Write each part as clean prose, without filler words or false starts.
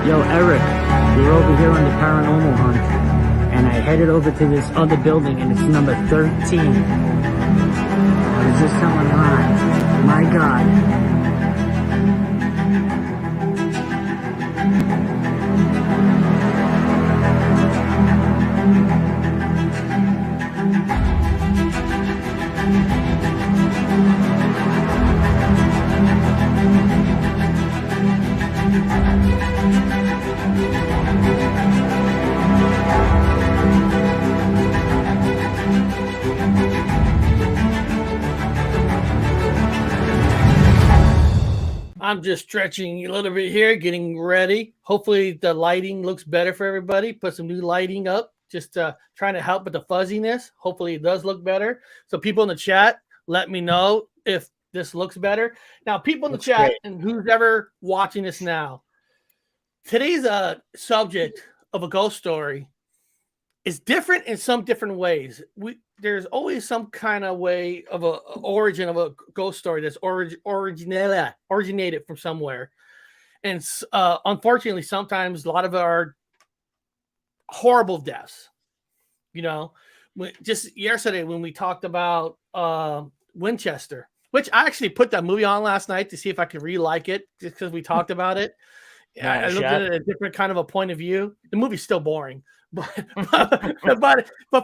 Yo, Eric, we're over here on the paranormal hunt, and I headed over to this other building, and it's number 13. Or is this someone live? My God. I'm just stretching a little bit here, getting ready. Hopefully the lighting looks better for everybody. Put some new lighting up, just trying to help with the fuzziness. Hopefully it does look better. So people in the chat, let me know if this looks better. Now, people in the chat great. And who's ever watching this now, today's subject of a ghost story is different in some different ways. There's always some kind of way of a origin of a ghost story that's originated from somewhere. And unfortunately, sometimes a lot of our horrible deaths, you know, just yesterday when we talked about Winchester, which I actually put that movie on last night to see if I could re-like it just because we talked about it. I looked at it a different kind of a point of view. The movie's still boring, but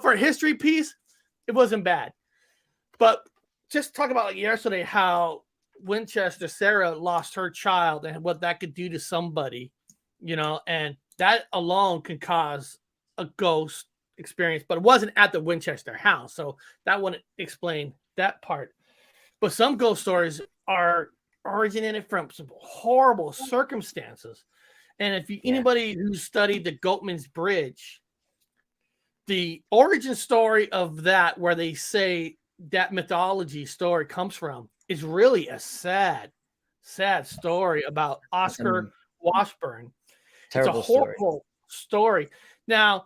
for a history piece, it wasn't bad. But just talk about yesterday how Winchester, Sarah lost her child and what that could do to somebody, you know, and that alone can cause a ghost experience, but it wasn't at the Winchester house. So that wouldn't explain that part. But some ghost stories are originated from some horrible circumstances. And if anybody who studied the Goatman's Bridge, the origin story of that, where they say that mythology story comes from, is really a sad story about Oscar Washburn. Terrible it's a horrible story. Now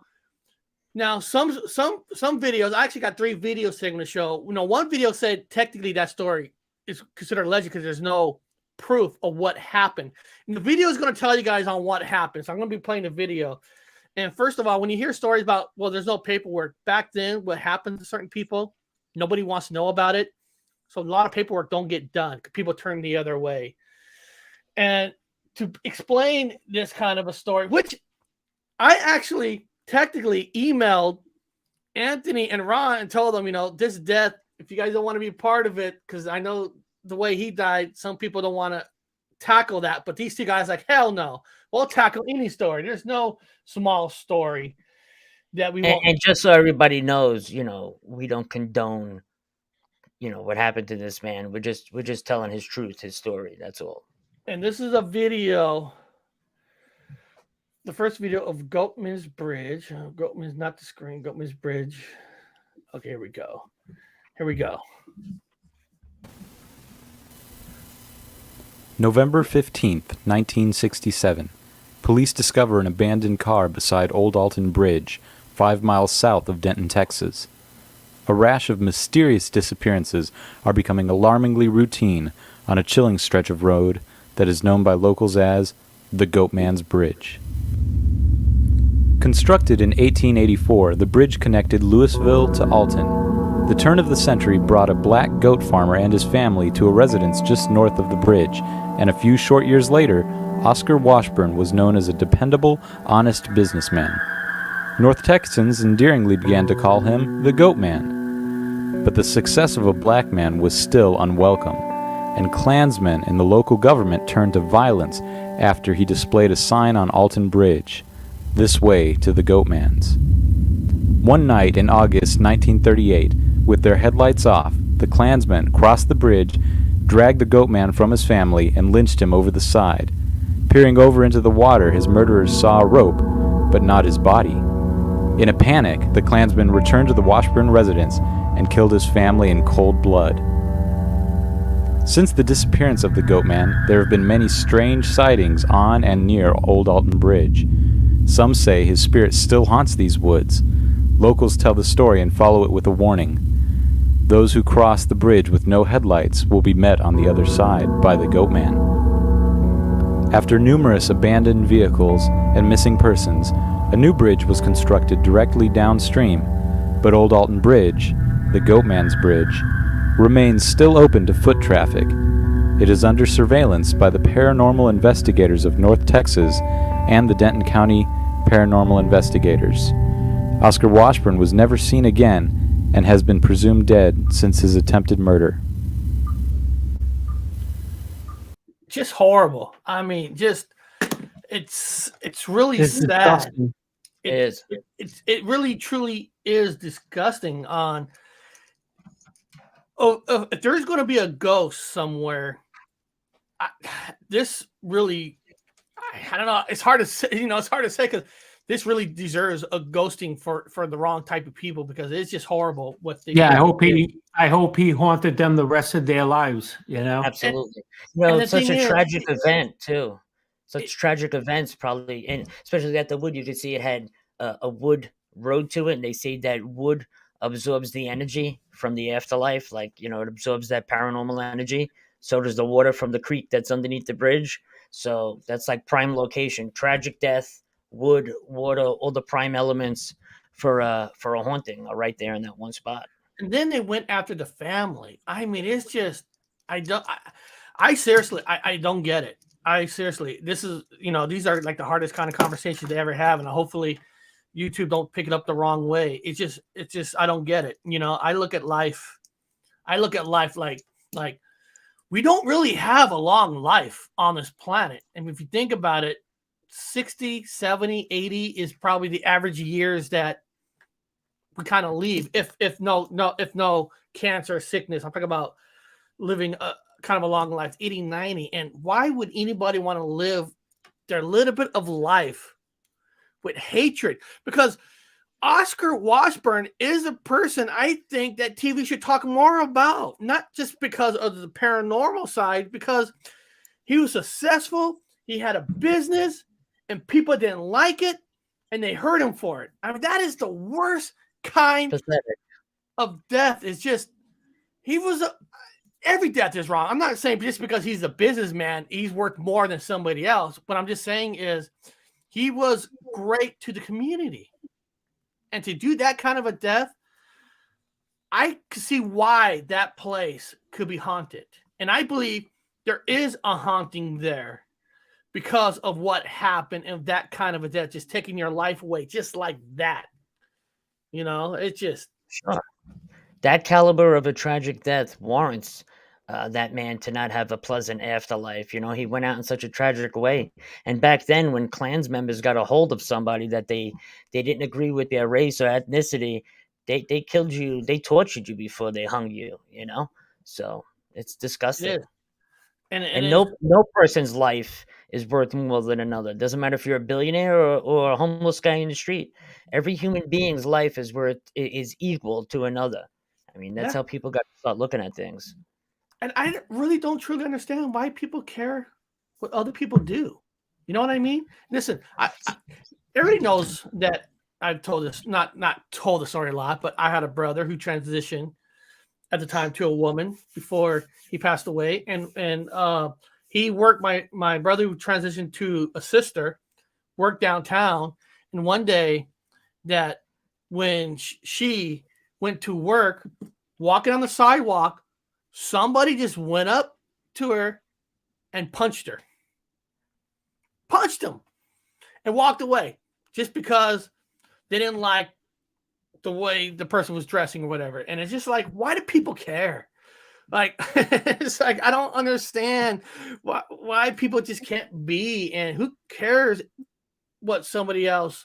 some videos, I actually got 3 videos taken to show. You know, one video said technically that story is considered a legend because there's no proof of what happened. And the video is going to tell you guys on what happened. So I'm going to be playing the video. And first of all, when you hear stories about, well, there's no paperwork back then, what happened to certain people, nobody wants to know about it. So a lot of paperwork don't get done because people turn the other way. And to explain this kind of a story, which I actually technically emailed Anthony and Ron and told them, you know, this death, if you guys don't want to be part of it, because I know the way he died, some people don't want to tackle that. But these 2 guys like, hell no. We'll tackle any story. There's no small story that we won't. And just so everybody knows, you know, we don't condone, you know, what happened to this man. We're just telling his truth, his story. That's all. And this is a video, the first video of Goatman's Bridge. Goatman's not the screen. Goatman's Bridge. Okay, here we go. November 15th, 1967. Police discover an abandoned car beside Old Alton Bridge, 5 miles south of Denton, Texas. A rash of mysterious disappearances are becoming alarmingly routine on a chilling stretch of road that is known by locals as the Goatman's Bridge. Constructed in 1884, the bridge connected Louisville to Alton. The turn of the century brought a black goat farmer and his family to a residence just north of the bridge, and a few short years later, Oscar Washburn was known as a dependable, honest businessman. North Texans endearingly began to call him the Goatman. But the success of a black man was still unwelcome, and Klansmen in the local government turned to violence after he displayed a sign on Alton Bridge, "This way to the Goatman's." One night in August 1938, with their headlights off, the Klansmen crossed the bridge, dragged the Goatman from his family, and lynched him over the side. Peering over into the water, his murderers saw a rope, but not his body. In a panic, the Klansmen returned to the Washburn residence and killed his family in cold blood. Since the disappearance of the Goatman, there have been many strange sightings on and near Old Alton Bridge. Some say his spirit still haunts these woods. Locals tell the story and follow it with a warning. Those who cross the bridge with no headlights will be met on the other side by the Goatman. After numerous abandoned vehicles and missing persons, a new bridge was constructed directly downstream, but Old Alton Bridge, the Goatman's Bridge, remains still open to foot traffic. It is under surveillance by the paranormal investigators of North Texas and the Denton County Paranormal Investigators. Oscar Washburn was never seen again and has been presumed dead since his attempted murder. Just horrible. I mean, it's really It's sad. disgusting. It is. It really truly is disgusting. If there's going to be a ghost somewhere, this really, I don't know. It's hard to say. It's hard to say because this really deserves a ghosting for the wrong type of people, because it's just horrible what they. Yeah, I hope he haunted them the rest of their lives. Absolutely. and It's the such thing a is, tragic event too. Such tragic events, probably, and especially at the wood, you could see it had a wood road to it, and they say that wood absorbs the energy from the afterlife, like it absorbs that paranormal energy. So does the water from the creek that's underneath the bridge. So that's like prime location. Tragic death, wood, water, all the prime elements for a haunting are right there in that one spot. And then they went after the family. I mean, it's just, I seriously, I don't get it. I seriously, this is, these are like the hardest kind of conversations to ever have. And hopefully YouTube don't pick it up the wrong way. It's just, I don't get it. I look at life like we don't really have a long life on this planet. And if you think about it, 60, 70, 80 is probably the average years that we kind of leave. If no cancer or sickness, I'm talking about living a kind of a long life, 80, 90. And why would anybody want to live their little bit of life with hatred? Because Oscar Washburn is a person I think that TV should talk more about, not just because of the paranormal side, because he was successful, he had a business, and people didn't like it, and they hurt him for it. I mean, that is the worst kind Pathetic. of death. Is just, every death is wrong. I'm not saying just because he's a businessman, he's worth more than somebody else. What I'm just saying is he was great to the community. And to do that kind of a death, I can see why that place could be haunted. And I believe there is a haunting there because of what happened and that kind of a death, just taking your life away, just like that. It's just. Sure. That caliber of a tragic death warrants that man to not have a pleasant afterlife. He went out in such a tragic way. And back then, when Klans members got a hold of somebody that they didn't agree with their race or ethnicity, they killed you, they tortured you before they hung you, So it's disgusting. It is. And no person's life is worth more than another. Doesn't matter if you're a billionaire or a homeless guy in the street. Every human being's life is equal to another. I mean, that's how people got to start looking at things. And I really don't truly understand why people care what other people do. You know what I mean? Listen, everybody knows that I've told this, not told the story a lot, but I had a brother who transitioned at the time to a woman before he passed away. And he worked, my brother who transitioned to a sister, worked downtown. And one day that when she went to work, walking on the sidewalk, somebody just went up to her and punched him, and walked away just because they didn't like the way the person was dressing or whatever. And it's just like, why do people care? Like, it's like, I don't understand why people just can't be, and who cares what somebody else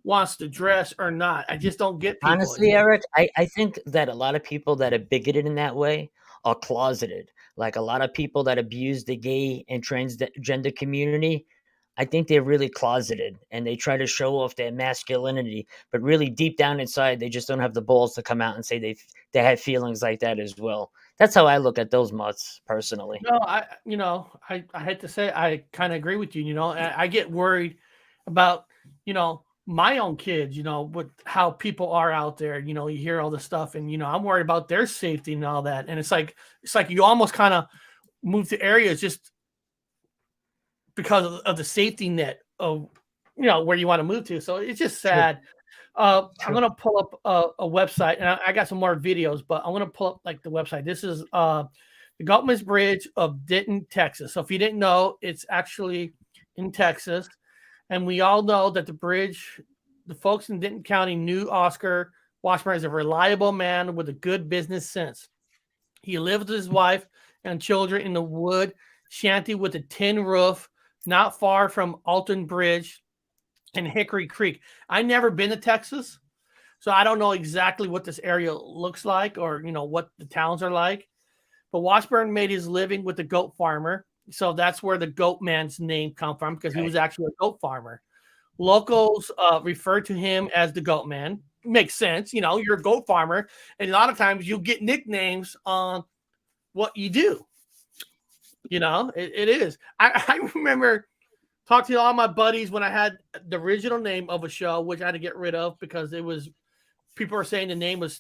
wants to dress or not. I just don't get people. Honestly, Eric, I think that a lot of people that are bigoted in that way are closeted. Like a lot of people that abuse the gay and transgender community, I think they're really closeted and they try to show off their masculinity, but really deep down inside, they just don't have the balls to come out and say they have feelings like that as well. That's how I look at those mutts personally. No, I had to say, I kind of agree with you. I get worried about, my own kids, with how people are out there. You hear all this stuff, and I'm worried about their safety and all that. And it's like you almost kind of move to areas just because of the safety net of where you want to move to. So it's just sad. I'm gonna pull up a website, and I got some more videos, but I'm gonna pull up like the website. This is the Goatman's Bridge of Denton, Texas. So if you didn't know, it's actually in Texas, and we all know that the folks in Denton County knew Oscar Washburn as a reliable man with a good business sense. He lived with his wife and children in the wood shanty with a tin roof, not far from Alton Bridge and Hickory Creek. I've never been to Texas, so I don't know exactly what this area looks like or what the towns are like. But Washburn made his living with the goat farmer, so that's where the Goatman's name come from, because he was actually a goat farmer. Locals refer to him as the Goatman. Makes sense, you're a goat farmer, and a lot of times you get nicknames on what you do. It is. I remember talking to all my buddies when I had the original name of a show, which I had to get rid of because people were saying the name was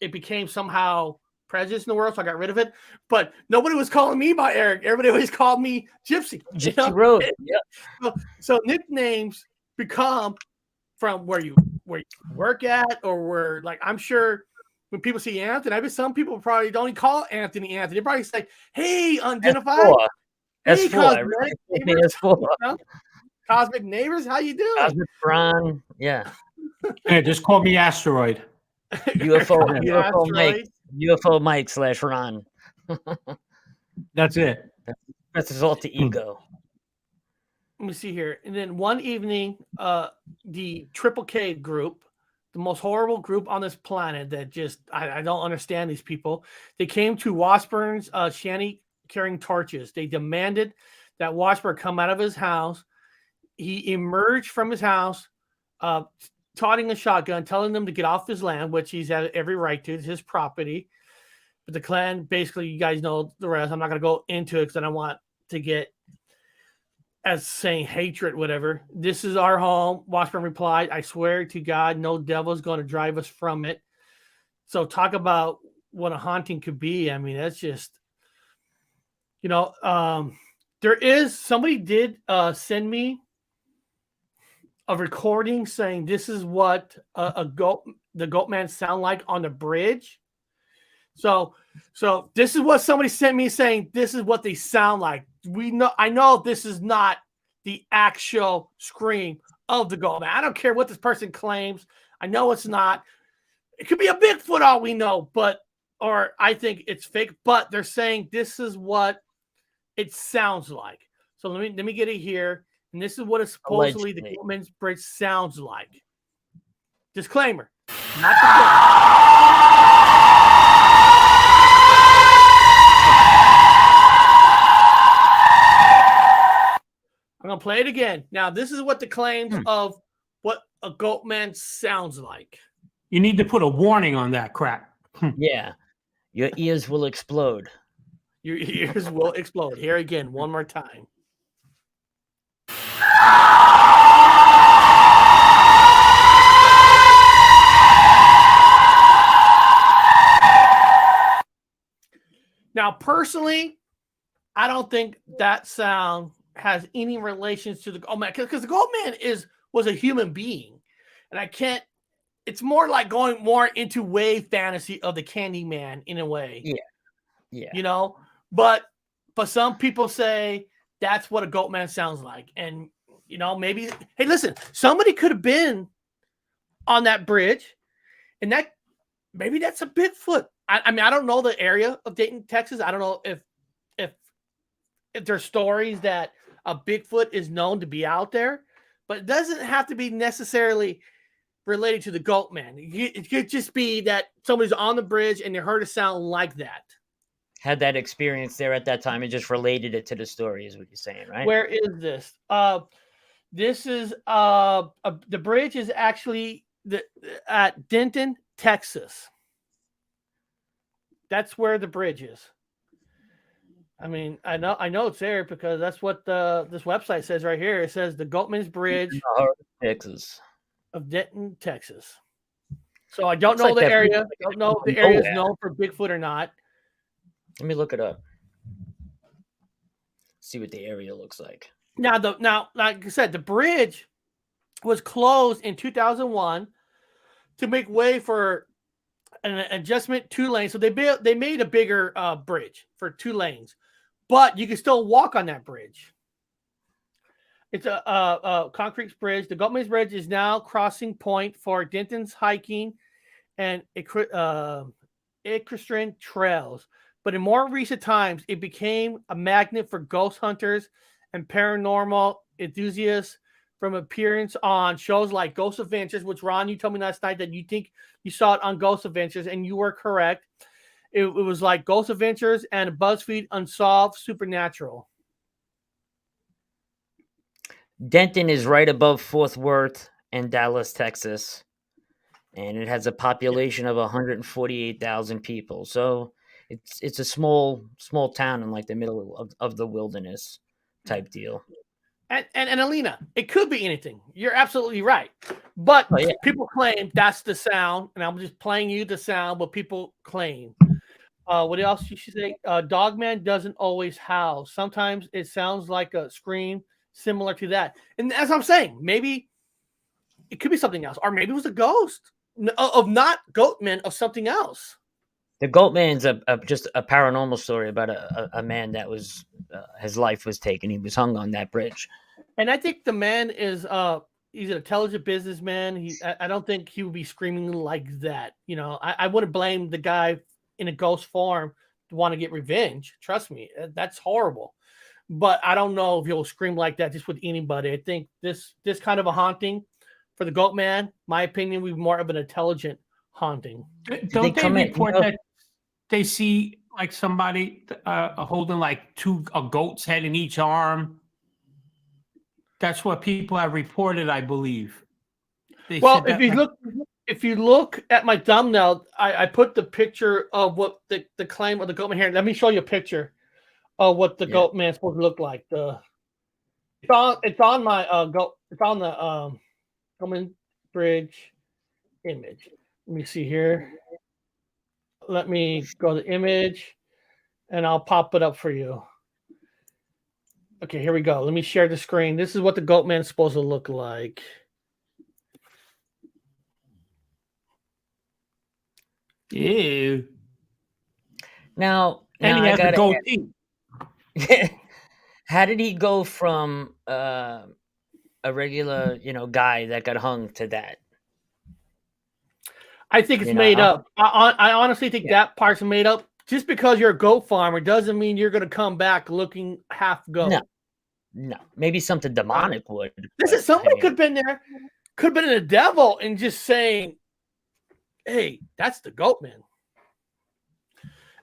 it became somehow prejudice in the world, so I got rid of it. But nobody was calling me by Eric. Everybody always called me Gypsy. Gypsy Road. Yeah. So nicknames become from where you work at, or where, like, I'm sure when people see Anthony, I bet some people probably don't even call Anthony. They probably say, "Hey, unidentified." Hey, Cosmic Neighbors, how you doing? Cosmic Ron, yeah. Hey, just call me Asteroid. UFO Mike / Ron. That's it. That's his alter ego. Let me see here. And then one evening, the Triple K group, the most horrible group on this planet that I don't understand these people. They came to Washburn's shanty carrying torches. They demanded that Washburn come out of his house. He emerged from his house, toting a shotgun, telling them to get off his land, which he's had every right to. It's his property. But the Klan, basically, you guys know the rest. I'm not going to go into it because I don't want to get as saying hatred, whatever. This is our home. Washburn replied, "I swear to God, no devil's going to drive us from it." So talk about what a haunting could be. I mean, that's just, somebody did send me a recording saying this is what the Goatman sound like on the bridge. So this is what somebody sent me, saying this is what they sound like. I know this is not the actual scream of the Goatman. I don't care what this person claims. I know it's not. It could be a Bigfoot, all we know, or I think it's fake. But they're saying this is what it sounds like. So let me get it here. And this is what supposedly the Goatman's Bridge sounds like. Disclaimer. Not I'm going to play it again. Now, this is what the claims of what a Goatman sounds like. You need to put a warning on that crap. Yeah. Your ears will explode. Your ears will explode. Here again, one more time. Now, personally, I don't think that sound has any relations to the Goatman, because the Goatman was a human being, and I can't. It's more like going more into way fantasy of the Candyman in a way. Yeah. But some people say that's what a Goatman sounds like, and maybe. Hey, listen, somebody could have been on that bridge, and maybe that's a Bigfoot. I mean, I don't know the area of Denton, Texas. I don't know if there's stories that a Bigfoot is known to be out there, but it doesn't have to be necessarily related to the Goatman. It could just be that somebody's on the bridge and they heard a sound like that. Had that experience there at that time and just related it to the story, is what you're saying, right? Where is this? This is the bridge is actually at Denton, Texas. That's where the bridge is. I mean, I know it's there because that's what this website says right here. It says the Goatman's Bridge, Texas, of Denton, Texas. So I don't know the area. I don't know if the area is known for Bigfoot or not. Let me look it up. see what the area looks like. Now, like I said, the bridge was closed in 2001 to make way for an adjustment 2 lanes. So they made a bigger bridge for 2 lanes, but you can still walk on that bridge. It's a concrete bridge. The Goatman's Bridge is now crossing point for Denton's hiking and equestrian trails. But in more recent times, it became a magnet for ghost hunters and paranormal enthusiasts from appearance on shows like Ghost Adventures, which, Ron, you told me last night that you think you saw it on Ghost Adventures, and you were correct. It was like Ghost Adventures and BuzzFeed Unsolved Supernatural. Denton is right above Fort Worth and Dallas, Texas, and it has a population of 148,000 people. So it's a small town in like the middle of the wilderness type deal. And Alina, it could be anything. You're absolutely right. But people claim that's the sound, and I'm just playing you the sound, but people claim. What else you should say? Dogman doesn't always howl. Sometimes it sounds like a scream similar to that. And as I'm saying, maybe it could be something else. Or maybe it was a ghost of not Goatman, of something else. The Goatman's just a paranormal story about a man that was his life was taken. He was hung on that bridge. And I think the man is he's an intelligent businessman. I don't think he would be screaming like that. You know, I wouldn't blame the guy in a ghost form to want to get revenge. Trust me, that's horrible. But I don't know if he'll scream like that just with anybody. I think this kind of a haunting for the Goatman, my opinion, would be more of an intelligent haunting. Don't they report that they see like somebody holding like a goat's head in each arm? That's what people have reported, I believe. Well, if you look at my thumbnail, I put the picture of what the claim of the Goatman here. Let me show you a picture of what the Goatman is supposed to look like. It's on the Goatman Bridge image. Let me see here. Let me go to image, and I'll pop it up for you. Okay, here we go. Let me share the screen. This is what the Goatman is supposed to look like. Ew. Now and he has a goatee. How did he go from a regular, guy that got hung to that? I think it's made up. I honestly think that part's made up. Just because you're a goat farmer doesn't mean you're going to come back looking half goat. No. Maybe something demonic would. Listen, somebody could have been there. Could have been the devil and just saying, hey, that's the Goatman.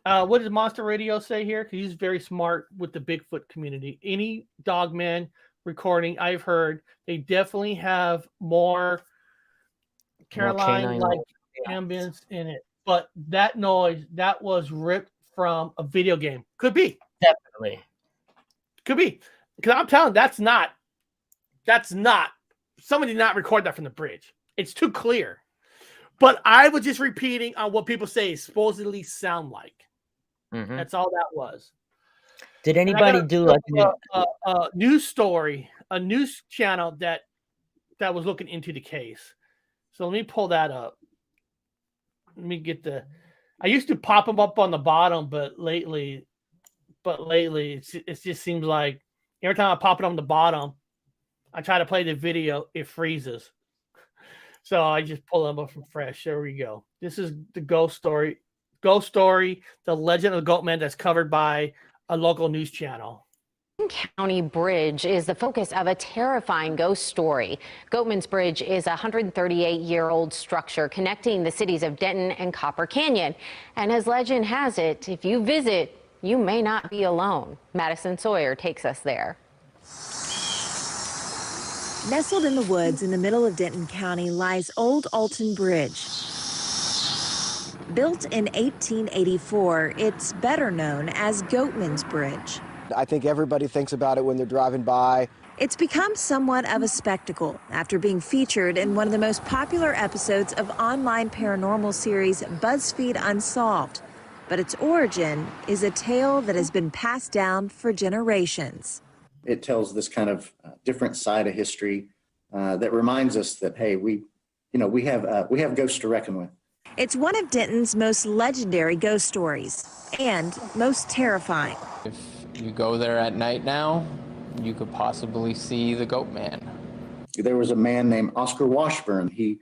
What does Monster Radio say here? Because he's very smart with the Bigfoot community. Any Dogman recording I've heard, they definitely have more Caroline-like ambience in it. But that noise, that was ripped from a video game. Could be. Definitely. Could be. Because I'm telling you, that's not. Somebody did not record that from the bridge. It's too clear. But I was just repeating on what people say supposedly sound like. Mm-hmm. That's all that was. Did anybody do like a news story, a news channel that was looking into the case? So let me pull that up. Let me get I used to pop them up on the bottom, but lately it just seems like every time I pop it on the bottom, I try to play the video, it freezes. So I just pull them up from fresh. There we go. This is the ghost story, the legend of the Goatman that's covered by a local news channel. County Bridge is the focus of a terrifying ghost story. Goatman's Bridge is a 138-year-old structure connecting the cities of Denton and Copper Canyon. And as legend has it, if you visit, you may not be alone. Madison Sawyer takes us there. Nestled in the woods in the middle of Denton County lies Old Alton Bridge. Built in 1884, it's better known as Goatman's Bridge. I think everybody thinks about it when they're driving by. It's become somewhat of a spectacle after being featured in one of the most popular episodes of online paranormal series BuzzFeed Unsolved. but its origin is a tale that has been passed down for generations. It tells this kind of different side of history that reminds us that, hey, we have ghosts to reckon with. It's one of Denton's most legendary ghost stories and most terrifying. If you go there at night now, you could possibly see the Goatman. There was a man named Oscar Washburn. He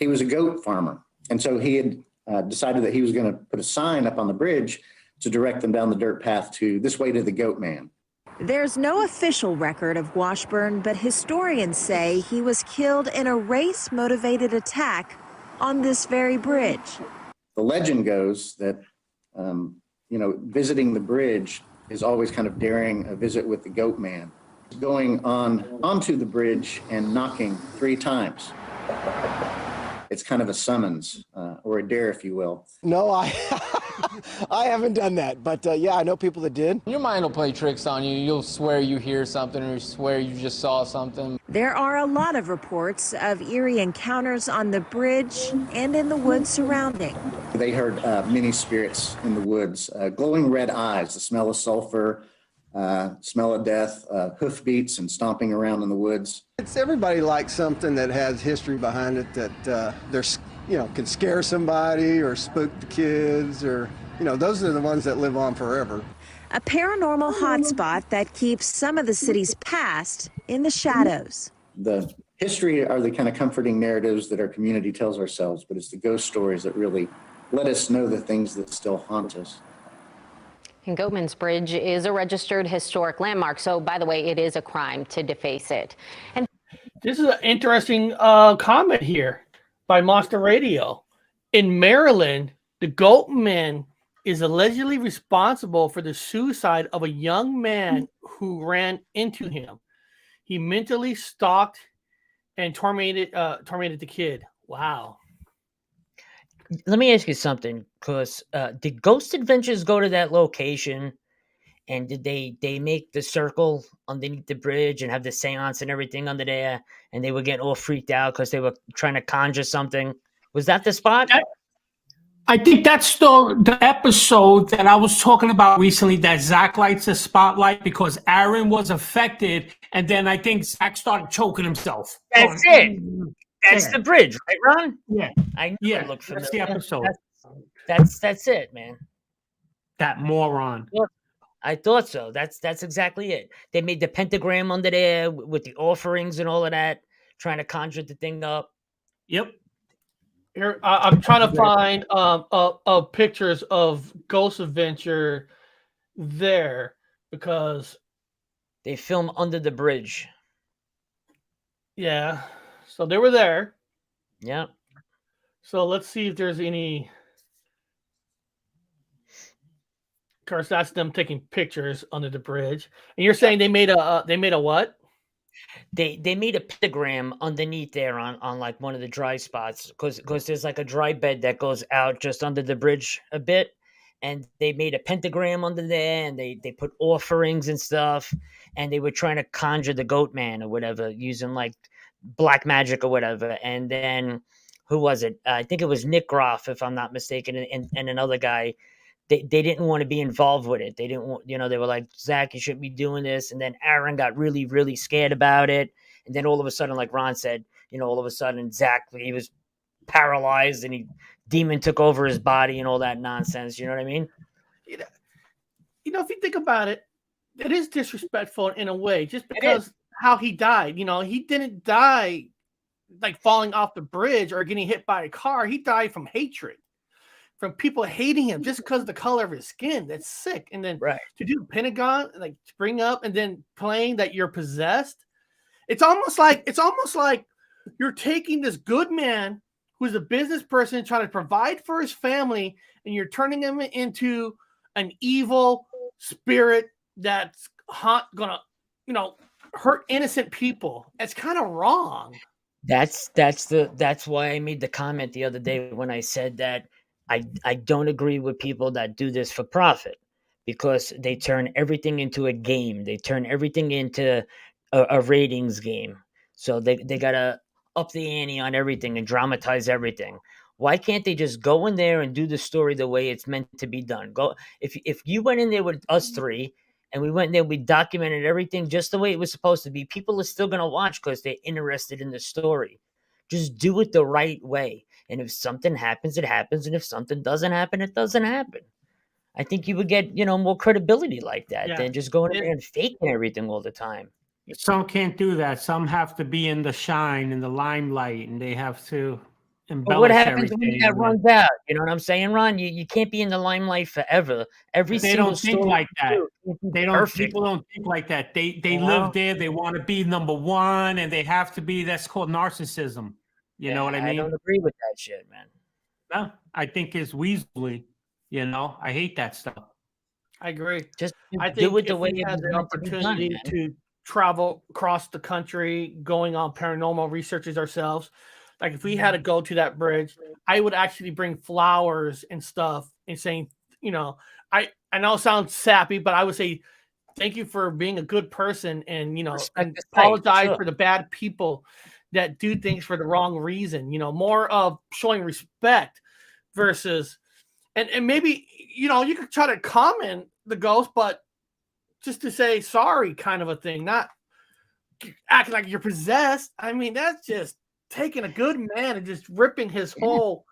was a goat farmer. And so he had decided that he was going to put a sign up on the bridge to direct them down the dirt path to this way to the Goatman. There's no official record of Washburn, but historians say he was killed in a race-motivated attack on this very bridge. The legend goes that, visiting the bridge is always kind of daring a visit with the Goatman. Going onto the bridge and knocking 3 times. It's kind of a summons or a dare, if you will. No, I haven't done that, but yeah, I know people that did. Your mind will play tricks on you. You'll swear you hear something or you swear you just saw something. There are a lot of reports of eerie encounters on the bridge and in the woods surrounding. They heard many spirits in the woods, glowing red eyes, the smell of sulfur, smell of death, hoof beats and stomping around in the woods. It's everybody likes something that has history behind it that can scare somebody or spook the kids, or those are the ones that live on forever. A paranormal hotspot that keeps some of the city's past in the shadows. The history are the kind of comforting narratives that our community tells ourselves, but it's the ghost stories that really let us know the things that still haunt us. And Goatman's Bridge is a registered historic landmark, so by the way, it is a crime to deface it. And this is an interesting comment here by Monster Radio. In Maryland, the Goatman is allegedly responsible for the suicide of a young man who ran into him. He mentally stalked and tormented the kid. Wow. Let me ask you something, because did Ghost Adventures go to that location, and did they make the circle underneath the bridge and have the seance and everything under there, and they were getting all freaked out because they were trying to conjure something? Was that the spot? I think that's the episode that I was talking about recently, that Zach lights the spotlight because Aaron was affected, and then I think Zach started choking himself. That's it. That's the bridge, right, Ron? Yeah. I knew Yeah, it looked that's familiar. the episode. That's it, man. That moron. I thought so. That's exactly it. They made the pentagram under there with the offerings and all of that, trying to conjure the thing up. Yep. Here, I'm trying to find pictures of Ghost Adventure there because they film under the bridge. Yeah. So they were there. Yeah. So let's see if there's any. Of course, that's them taking pictures under the bridge. And you're saying they made a what? They made a pentagram underneath there on like one of the dry spots because there's like a dry bed that goes out just under the bridge a bit, and they made a pentagram under there, and they put offerings and stuff, and they were trying to conjure the Goatman or whatever using like black magic or whatever. And then who was it? I think it was Nick Groff, if I'm not mistaken, and another guy. They didn't want to be involved with it. They didn't want, they were like, Zach, you shouldn't be doing this. And then Aaron got really, really scared about it. And then all of a sudden, like Ron said, all of a sudden Zach, he was paralyzed and demon took over his body and all that nonsense. You know what I mean? If you think about it, it is disrespectful in a way, just because how he died. He didn't die like falling off the bridge or getting hit by a car. He died from hatred. From people hating him just because of the color of his skin. That's sick. And then to do Pentagon, like spring up and then playing that you're possessed. It's almost like you're taking this good man who's a business person trying to provide for his family, and you're turning him into an evil spirit that's gonna, hurt innocent people. It's kind of wrong. That's why I made the comment the other day when I said that I don't agree with people that do this for profit, because they turn everything into a game. They turn everything into a ratings game. So they got to up the ante on everything and dramatize everything. Why can't they just go in there and do the story the way it's meant to be done? Go if you went in there with us three and we went in there, we documented everything just the way it was supposed to be. People are still gonna watch because they're interested in the story. Just do it the right way. And if something happens, it happens. And if something doesn't happen, it doesn't happen. I think you would get, more credibility like that Yeah. than just going in there and faking everything all the time. Some can't do that. Some have to be in the shine, in the limelight, and they have to But what embellish happens when everything. that runs out? You know what I'm saying, Ron? You can't be in the limelight forever. Every They single don't think story like that. can't be They don't. perfect. People don't think like that. They You live know? there. They want to be number one, and they have to be. That's called narcissism. You know what I I don't mean? agree with that shit, man. No, I think it's weaselly. I hate that stuff. I agree. Just I do think it the if way we it had was the meant to be done, opportunity man. to travel across the country, going on paranormal researches ourselves, like if we had to go to that bridge, I would actually bring flowers and stuff and saying, I know it sounds sappy, but I would say thank you for being a good person and Respect and the site, apologize sure. for the bad people that do things for the wrong reason. More of showing respect versus and maybe you could try to comment the ghost, but just to say sorry kind of a thing, not acting like you're possessed. I mean, that's just taking a good man and just ripping his whole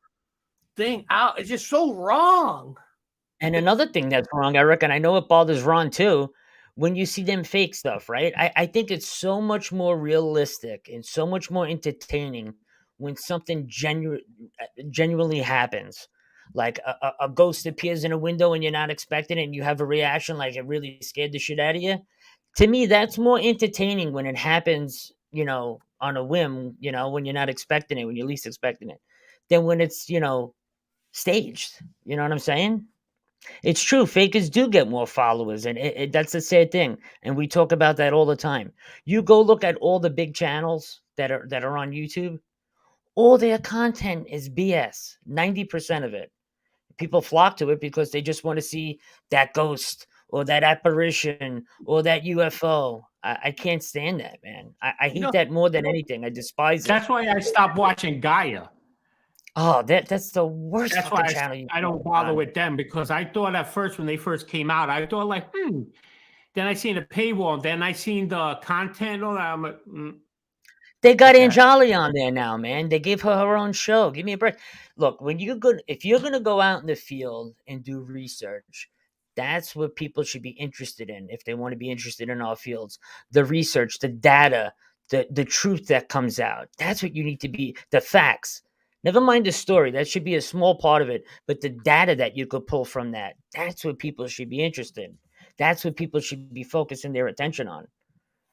thing out. It's just so wrong. And another thing that's wrong, Eric, and I know it bothers Ron too, when you see them fake stuff, right? I think it's so much more realistic and so much more entertaining when something genuinely happens. Like a ghost appears in a window and you're not expecting it and you have a reaction like it really scared the shit out of you. To me, that's more entertaining when it happens, on a whim, when you're not expecting it, when you're least expecting it, than when it's, staged. You know what I'm saying? It's true. Fakers do get more followers, and that's the sad thing. And we talk about that all the time. You go look at all the big channels that are on YouTube. All their content is BS. 90% of it. People flock to it because they just want to see that ghost or that apparition or that UFO. I can't stand that, man. I hate that more than anything. I despise it. That's why I stopped watching Gaia. Oh, that's the worst That's fucking why channel you I don't bother with them, because I thought at first when they first came out, I thought like, Then I seen the paywall. Then I seen the content. All that. I'm like, They got okay. Anjali on there now, man. They gave her own show. Give me a break. Look, if you're gonna go out in the field and do research, that's what people should be interested in. If they want to be interested in our fields, the research, the data, the truth that comes out. That's what you need to be. The facts. Never mind the story. That should be a small part of it. But the data that you could pull from that, that's what people should be interested in. That's what people should be focusing their attention on,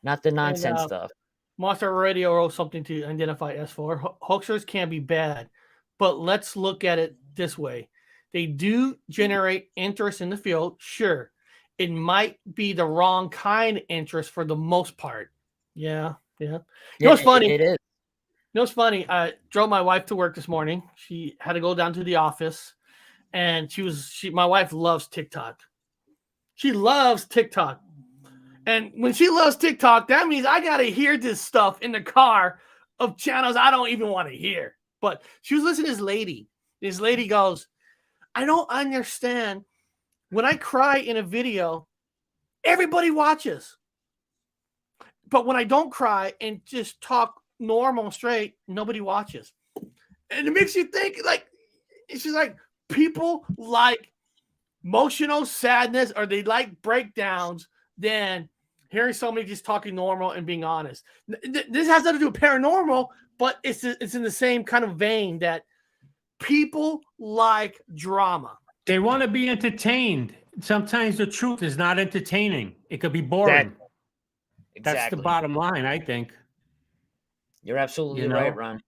not the nonsense And stuff. Monster Radio wrote something to identify S4. Hoaxers can be bad, but let's look at it this way. They do generate interest in the field. Sure. It might be the wrong kind of interest for the most part. Yeah. You know what's funny? It is. You know what's funny? I drove my wife to work this morning. She had to go down to the office, and my wife loves TikTok. She loves TikTok. And when she loves TikTok, that means I got to hear this stuff in the car of channels I don't even want to hear. But she was listening to this lady. This lady goes, I don't understand. When I cry in a video, everybody watches. But when I don't cry and just talk normal, straight, nobody watches. And it makes you think, like, she's like, people like emotional sadness or they like breakdowns than hearing somebody just talking normal and being honest. This has nothing to do with paranormal, but it's in the same kind of vein that people like drama. They want to be entertained. Sometimes the truth is not entertaining. It could be boring. Exactly. That's the bottom line, I think. You're absolutely right, Ron.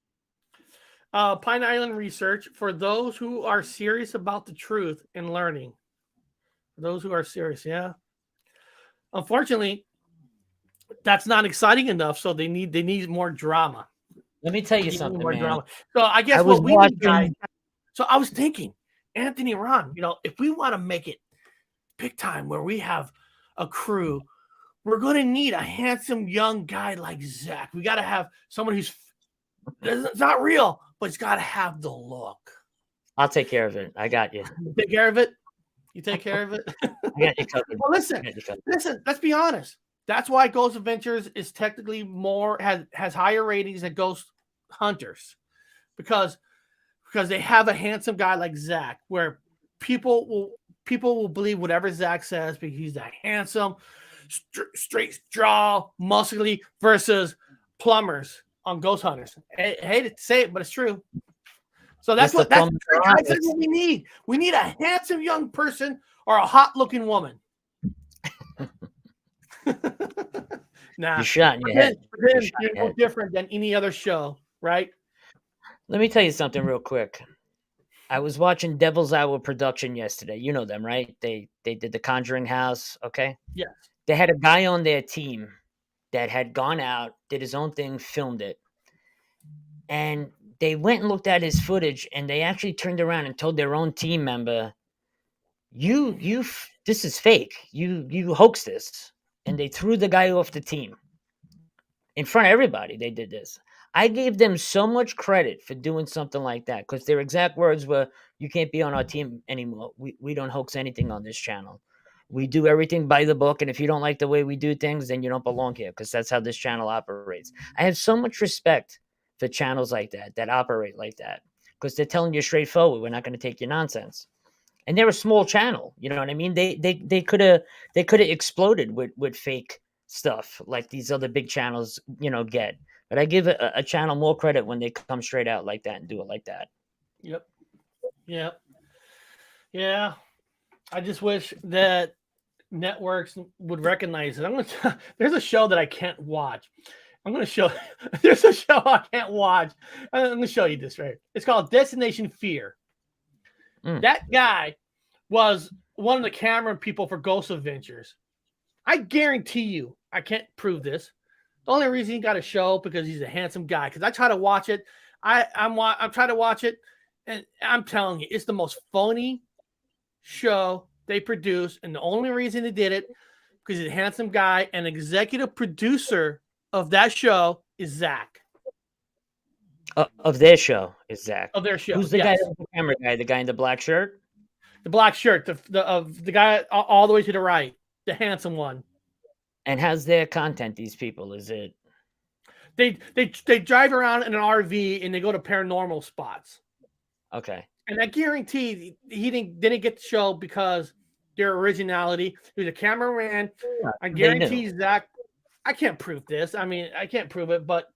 Pine Island Research, for those who are serious about the truth and learning. For those who are serious, yeah. Unfortunately, that's not exciting enough, so they need more drama. Let me tell you something, man. Drama. So I guess what we need, guys. So I was thinking, Anthony, Ron, if we want to make it big time where we have a crew, we're going to need a handsome young guy like Zach. We got to have someone who's It's not real, but it's got to have the look. I'll take care of it. I got you. Take care of it. You take care of it. I got you covered. Well, listen. Let's be honest. That's why Ghost Adventures is technically has higher ratings than Ghost Hunters, because they have a handsome guy like Zach, where people will believe whatever Zach says because he's that handsome, straight jaw, muscly, versus plumbers on Ghost Hunters. I hate to say it, but it's true. So that's what we need. We need a handsome young person or a hot looking woman. Nah, you're shot in your head. You're no different than any other show, right? Let me tell you something real quick. I was watching Devil's Hour production yesterday. You know them, right? They did The Conjuring House, okay? Yes. They had a guy on their team that had gone out, did his own thing, filmed it. And they went and looked at his footage, and they actually turned around and told their own team member, this is fake. You hoaxed this. And they threw the guy off the team. In front of everybody, they did this. I gave them so much credit for doing something like that, because their exact words were, you can't be on our team anymore. We don't hoax anything on this channel. We do everything by the book, and if you don't like the way we do things, then you don't belong here, because that's how this channel operates. I have so much respect for channels like that operate like that, because they're telling you straightforward, we're not going to take your nonsense. And they're a small channel, you know what I mean? They could have exploded with fake stuff like these other big channels, get. But I give a channel more credit when they come straight out like that and do it like that. Yep. Yeah. I just wish that networks would recognize it. There's a show that I can't watch. There's a show I can't watch. I'm going to show you this right. It's called Destination Fear. That guy was one of the camera people for Ghost Adventures. I guarantee you, I can't prove this. The only reason he got a show because he's a handsome guy. Because I try to watch it, I'm trying to watch it, and I'm telling you, it's the most phony show they produce. And the only reason they did it because he's a handsome guy, and executive producer of that show is Zach. Of their show is Zach. Of their show. Who's the guy, the camera guy, the guy in the black shirt? The black shirt, the guy all the way to the right, the handsome one. And how's their content, these people? Is it they drive around in an RV and they go to paranormal spots? Okay. And I guarantee he didn't get the show because their originality. He was a cameraman. I guarantee Zach. I can't prove this. I mean, I can't prove it, but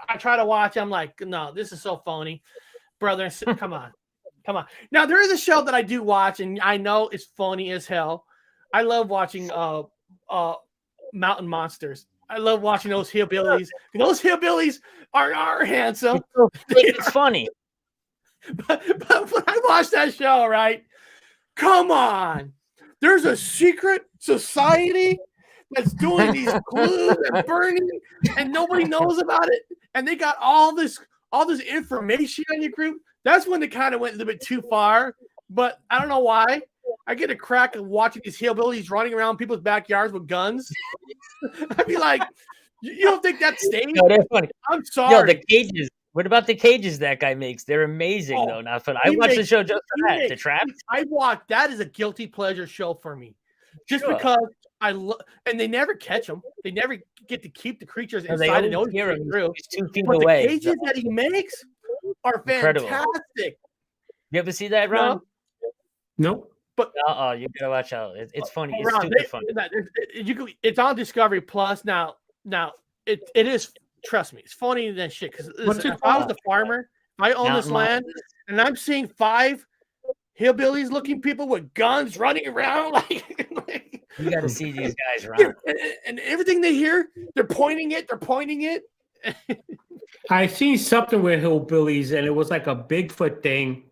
I try to watch. I'm like, no, this is so phony, brother. Come on. Now there is a show that I do watch, and I know it's phony as hell. I love watching Mountain Monsters. I love watching those hillbillies. Those hillbillies are handsome. It's funny. But when I watch that show, right? Come on. There's a secret society that's doing these glues and burning, and nobody knows about it. And they got all this information on your group. That's when they kind of went a little bit too far. But I don't know why. I get a crack of watching these hillbillies running around people's backyards with guns. I'd be like, you don't think that's staged? No, they're funny. I'm sorry. Yo, the cages. What about the cages that guy makes? They're amazing, though. Not fun. I watched the show just for that. The Trap. I watch. That is a guilty pleasure show for me, just because I love. And they never catch them. They never get to keep the creatures inside. And hear him through. He's 2 feet but away. The cages that he makes are incredible. Fantastic. You ever see that, Ron? Nope. But you gotta watch out. It's funny. It's stupid funny. It's on Discovery Plus now. It is. Trust me, it's funny than shit. Because if I was the farmer, if I own this land, and I'm seeing 5 hillbillies-looking people with guns running around, like you got to see these guys, Ron. And everything they hear, they're pointing it. I seen something with hillbillies, and it was like a Bigfoot thing.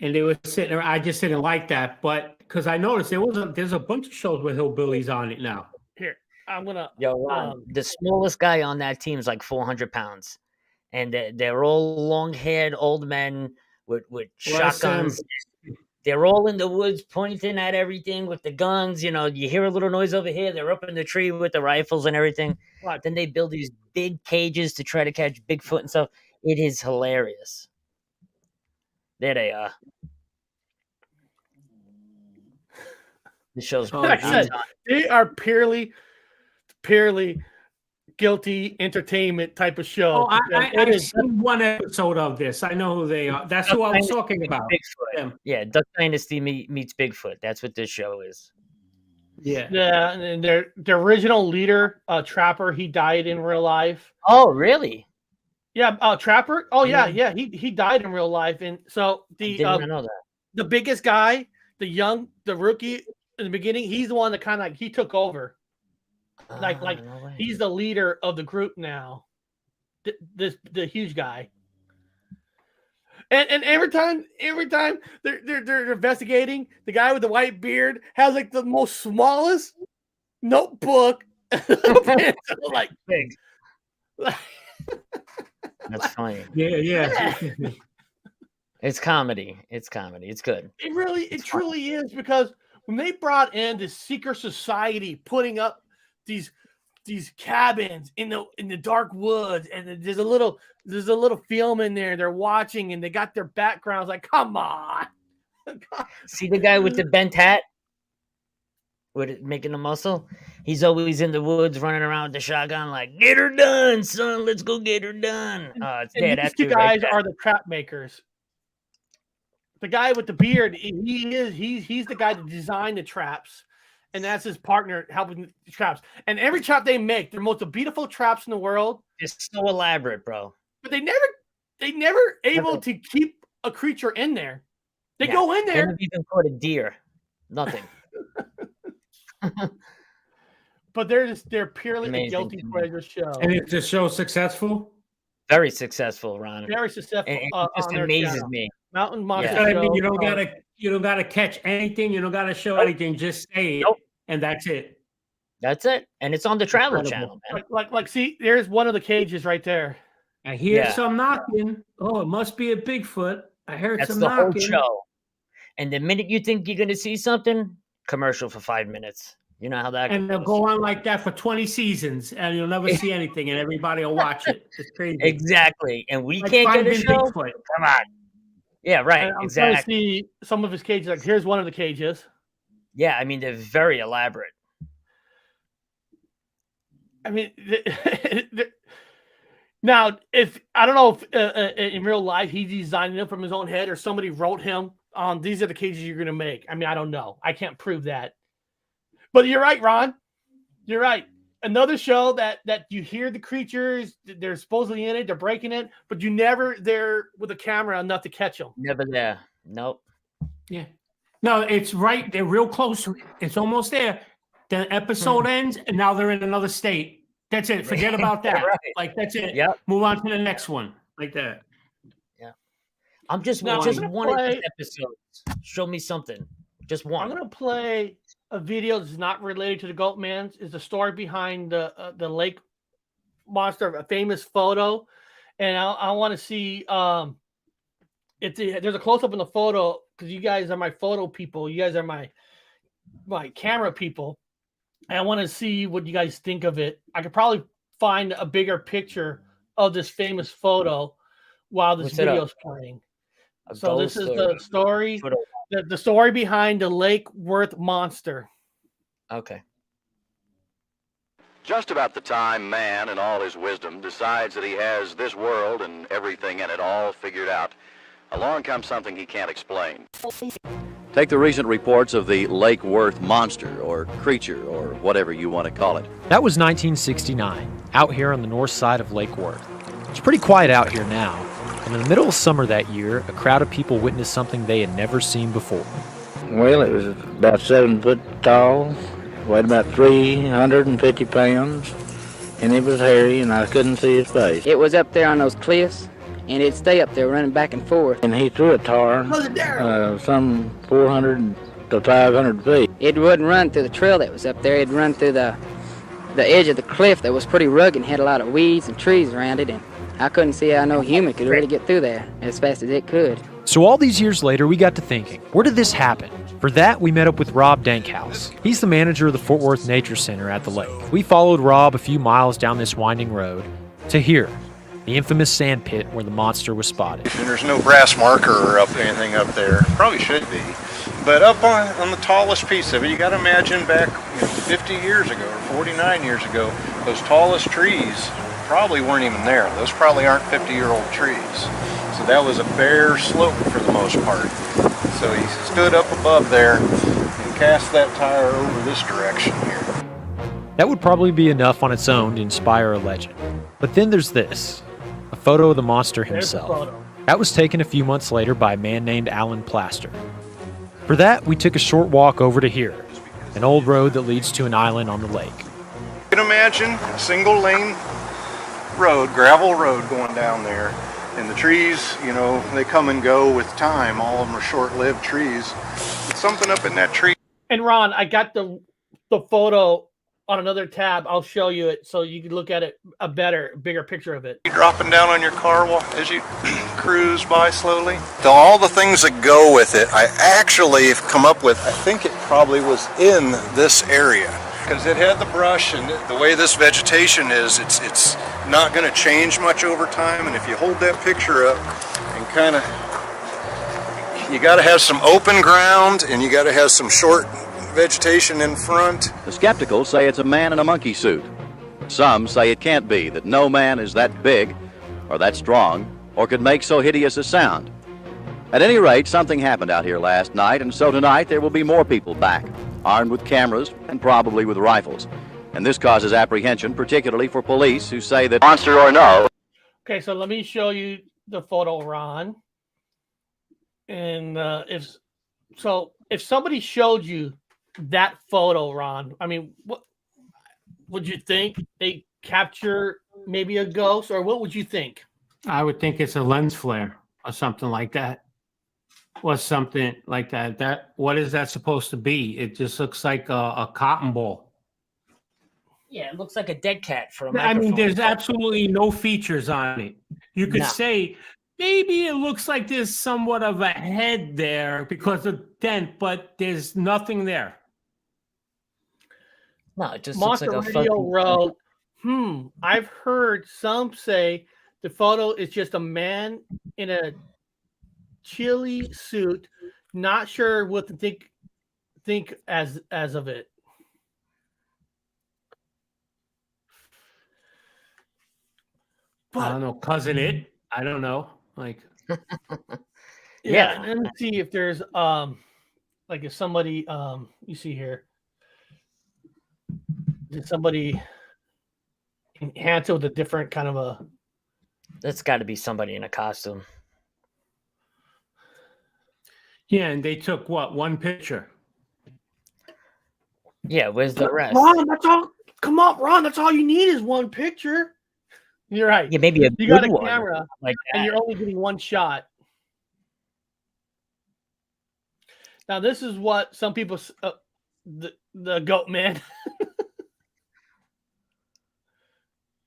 And they were sitting there. I just didn't like that, but because I noticed there's a bunch of shows with hillbillies on it now. Here, I'm gonna. Yo, Ron, the smallest guy on that team is like 400 pounds, and they're all long-haired old men with shotguns. They're all in the woods pointing at everything with the guns. You know, you hear a little noise over here. They're up in the tree with the rifles and everything. What? Then they build these big cages to try to catch Bigfoot and stuff. It is hilarious. There they are. The show's Like I said, they are purely guilty entertainment type of show. Oh, I've seen one episode of this. I know who they are. That's who I was talking about. Bigfoot. Yeah, Duck Dynasty meets Bigfoot. That's what this show is. Yeah, and their original leader, Trapper, he died in real life. Oh, really? Yeah, Trapper. Oh, yeah. He died in real life, and so Did not know that. the biggest guy, the rookie in the beginning, he's the one that kind of he took over. Like No way. he's the leader of the group now. The huge guy. And every time they're investigating, the guy with the white beard has like the most smallest notebook. Like big. That's funny. Yeah. It's comedy. It's good. It truly is, because when they brought in this secret society putting up these cabins in the dark woods, and there's a little film in there, they're watching and they got their backgrounds, like, come on. See the guy with the bent hat with it making the muscle? He's always in the woods running around with the shotgun like, get her done, son, let's go get her done. These two guys are the trap makers. The guy with the beard, he's the guy that designed the traps, and that's his partner helping the traps. And every trap they make, they're most beautiful traps in the world. It's so elaborate, bro. But they never able to keep a creature in there. They go in there. They haven't even caught a deer. Nothing. But they're purely a guilty pleasure show. And is the show successful? Very successful, Ron. Very successful. It just amazes me. Mountain Monster I Show. mean, you don't gotta catch anything. You don't gotta show anything. Just say it, and that's it. That's it. And it's on the Travel Channel, man. Like, see, there's one of the cages right there. I hear some knocking. Oh, it must be a Bigfoot. I heard That's some the knocking. whole show. And the minute you think you're going to see something, commercial for 5 minutes. You know how that And they'll go on like that for 20 seasons, and you'll never see anything, and everybody will watch it. It's crazy. Exactly. And we Like can't get a Finding show? Bigfoot. Come on. Yeah, right. I'm trying to Exactly. see some of his cages. Like, here's one of the cages. Yeah, I mean, they're very elaborate. I mean, now, if I don't know if in real life he designed them from his own head or somebody wrote him on these are the cages you're going to make. I mean, I don't know. I can't prove that. But you're right, Ron. You're right. Another show that you hear the creatures, they're supposedly in it, they're breaking it, but you never there with a camera enough to catch them. Never there. Nope. Yeah. No, it's right. They're real close. It's almost there. The episode ends, and now they're in another state. That's it. Forget about that. Right. Like, that's it. Yep. Move on to the next one. Like that. Yeah. I'm just Now, one I'm of gonna these episodes. Show me something. Just one. I'm going to play a video that's not related to the Goatman. It's the story behind the lake monster, a famous photo. And I want to see there's a close-up in the photo because you guys are my photo people. You guys are my camera people. And I want to see what you guys think of it. I could probably find a bigger picture of this famous photo while this video is playing. So this is the story, the story behind the Lake Worth monster. Okay. Just about the time man, in all his wisdom, decides that he has this world and everything in it all figured out, along comes something he can't explain. Take the recent reports of the Lake Worth monster, or creature, or whatever you want to call it. That was 1969, out here on the north side of Lake Worth. It's pretty quiet out here now, and in the middle of summer that year, a crowd of people witnessed something they had never seen before. Well, it was about 7 foot tall, weighed about 350 pounds, and it was hairy, and I couldn't see his face. It was up there on those cliffs, and it'd stay up there running back and forth. And he threw a tar some 400 to 500 feet. It wouldn't run through the trail that was up there. It'd run through the edge of the cliff that was pretty rugged and had a lot of weeds and trees around it, and I couldn't see how no human could really get through there as fast as it could. So all these years later, we got to thinking, where did this happen? For that, we met up with Rob Dankhouse. He's the manager of the Fort Worth Nature Center at the lake. We followed Rob a few miles down this winding road to here, the infamous sand pit where the monster was spotted. There's no brass marker or anything up there. Probably should be. But up on the tallest piece of it, you got to imagine back 50 years ago or 49 years ago, those tallest trees probably weren't even there. Those probably aren't 50-year-old trees. So that was a bare slope for the most part. So he stood up above there and cast that tire over this direction here. That would probably be enough on its own to inspire a legend. But then there's this, a photo of the monster himself. That was taken a few months later by a man named Alan Plaster. For that, we took a short walk over to here, an old road that leads to an island on the lake. You can imagine a single lane road, gravel road going down there. And the trees, they come and go with time. All of them are short-lived trees. But something up in that tree. And Ron, I got the photo on another tab. I'll show you it so you can look at it bigger picture of it. You're dropping down on your car as you cruise by slowly. So all the things that go with it, I actually have come up with, I think it probably was in this area. Because it had the brush, and the way this vegetation is, it's not going to change much over time. And if you hold that picture up and kind of, you got to have some open ground and you got to have some short vegetation in front. The skeptical say it's a man in a monkey suit. Some say it can't be, that no man is that big or that strong or could make so hideous a sound. At any rate, something happened out here last night, and so tonight there will be more people back, armed with cameras and probably with rifles. And this causes apprehension, particularly for police who say that monster or no. Okay, so let me show you the photo, Ron. And if somebody showed you that photo, Ron, I mean, what would you think? They capture maybe a ghost, or what would you think? I would think it's a lens flare or something like that. Or something like that. What is that supposed to be? It just looks like a cotton ball. Yeah, it looks like a dead cat for a I microphone. mean, there's absolutely no features on it. You could say maybe it looks like there's somewhat of a head there because of dent, but there's nothing there. No, it just Monster looks like a Radio fucking... wrote, I've heard some say the photo is just a man in a chilly suit, not sure what to think as of it. But, I don't know, cousin it. I don't know. Like yeah, and let's see if there's like if somebody you see here. Did somebody enhance it with a different kind of a... That's got to be somebody in a costume. Yeah, and they took what, one picture? Yeah, where's the rest? Ron, that's all. Come on, Ron, that's all you need is one picture. You're right. Yeah, maybe you got a one camera like and you're only getting one shot. Now, this is what some people, the goat man.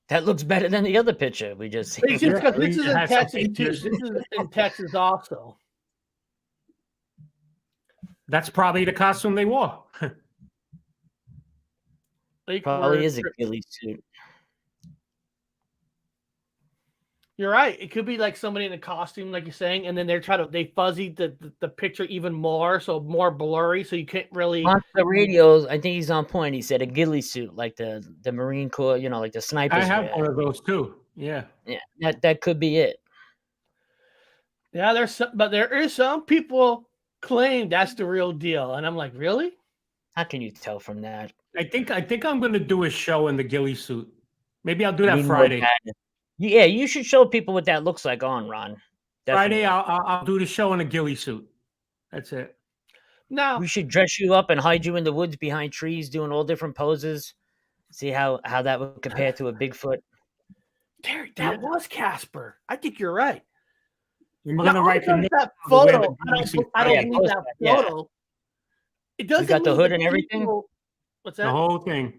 That looks better than the other picture we just seen. This is in Texas too. This is in Texas also. That's probably the costume they wore. Probably is a ghillie suit. You're right. It could be like somebody in a costume, like you're saying, and then they fuzzied the picture even more, so more blurry, so you can't really. On the radios, I think he's on point. He said a ghillie suit, like the Marine Corps, like the snipers. I have one of those too. Yeah. Yeah, that could be it. Yeah, there is some people claim that's the real deal, and I'm like, really? How can you tell from that? I think I'm going to do a show in the ghillie suit. Maybe I'll do that Friday. Yeah, you should show people what that looks like on, Ron. Definitely. Friday, I'll do the show in a ghillie suit. That's it. No, we should dress you up and hide you in the woods behind trees, doing all different poses. See how that would compare to a Bigfoot. Terry, that was Casper. I think you're right. We're going to write that photo. I don't need that photo. It doesn't. You got the hood and everything. What's that? The whole thing.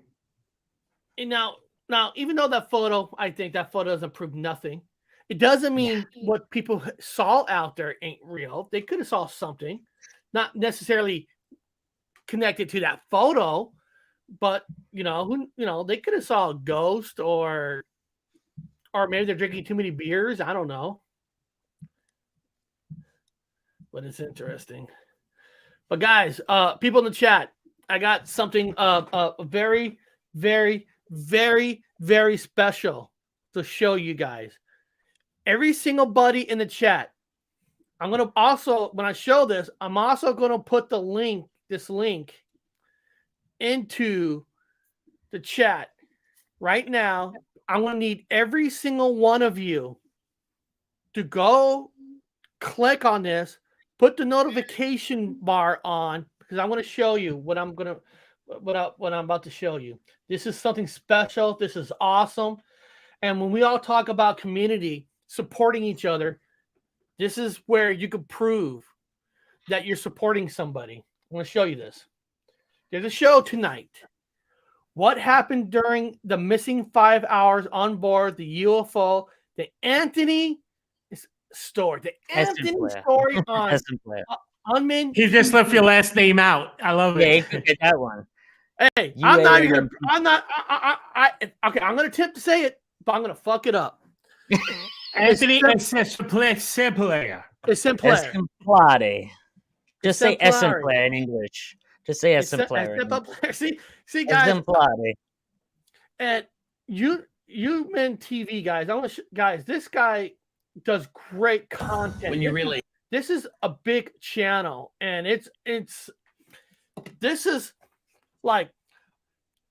And now, even though that photo, I think that photo doesn't prove nothing. It doesn't mean what people saw out there ain't real. They could have saw something, not necessarily connected to that photo, but they could have saw a ghost, or maybe they're drinking too many beers. I don't know. But it's interesting. But guys, people in the chat, I got something very, very, very, very special to show you guys. Every single buddy in the chat. I'm gonna also, when I show this, I'm also gonna put this link into the chat right now. I'm gonna need every single one of you to go click on this, put the notification bar on, because I'm gonna show you what I'm about to show you. This is something special. This is awesome. And when we all talk about community, supporting each other, this is where you can prove that you're supporting somebody. I'm going to show you this. There's a show tonight. What happened during the missing 5 hours on board the UFO? The Anthony story. The Anthony story on unmanned. He just left your last name out. I love it. Yeah, you can get that one. Hey, I'm not even. I'm not. Okay, I'm going to attempt to say it, but I'm going to fuck it up. Anthony Exemplare. Exemplare. Just say exemplare in English. Just say exemplare. See, guys. Exemplare. And men TV guys. I want to guys. This guy does great content. When you really. This is a big channel, and this is like,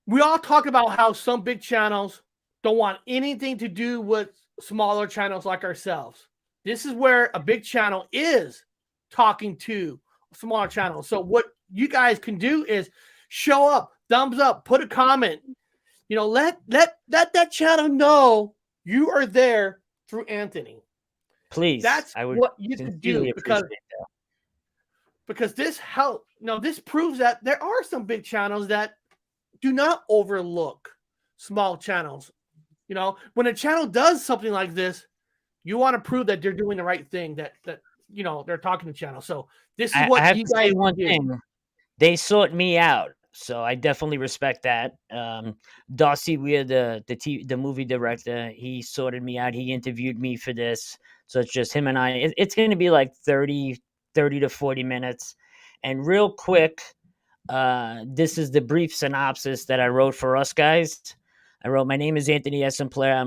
we all talk about how some big channels don't want anything to do with smaller channels like ourselves. This is where a big channel is talking to a smaller channel. So what you guys can do is show up, thumbs up, put a comment. Let that channel know you are there through Anthony. Please. That's what you can do, because this helps. This proves that there are some big channels that do not overlook small channels. When a channel does something like this, you want to prove that they're doing the right thing, that they're talking to channel. So this is what I have you to guys say one do. thing. They sought me out, so I definitely respect that. Darcy Weir, the movie director, he sorted me out. He interviewed me for this. So it's just him and I. It's going to be like 30 to 40 minutes. And real quick, this is the brief synopsis that I wrote for us guys. I wrote, my name is Anthony Exemplare.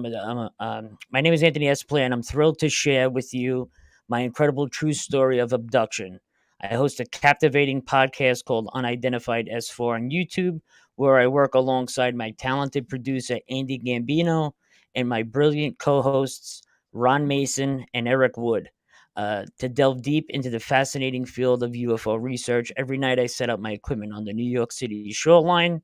My name is Anthony Exemplare, and I'm thrilled to share with you my incredible true story of abduction. I host a captivating podcast called Unidentified S4 on YouTube, where I work alongside my talented producer, Andy Gambino, and my brilliant co-hosts, Ron Mason and Eric Wood, to delve deep into the fascinating field of UFO research. Every night I set up my equipment on the New York City shoreline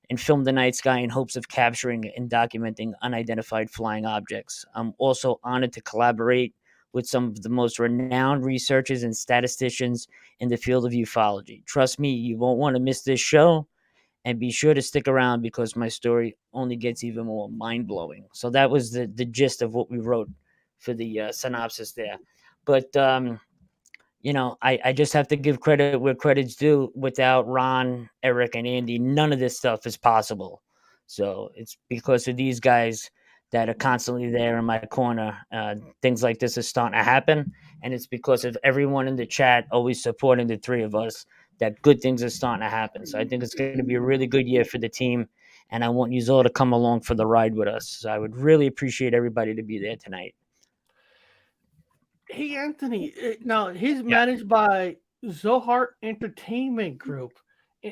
and film the night sky in hopes of capturing and documenting unidentified flying objects. I'm also honored to collaborate with some of the most renowned researchers and statisticians in the field of ufology. Trust me, you won't want to miss this show, and be sure to stick around because my story only gets even more mind-blowing. So that was the gist of what we wrote for the synopsis there. But, I just have to give credit where credit's due. Without Ron, Eric, and Andy, none of this stuff is possible. So it's because of these guys that are constantly there in my corner. Things like this is starting to happen. And it's because of everyone in the chat always supporting the three of us that good things are starting to happen. So I think it's going to be a really good year for the team. And I want you all to come along for the ride with us. So I would really appreciate everybody to be there tonight. Hey, Anthony, now he's managed by Zohar Entertainment Group.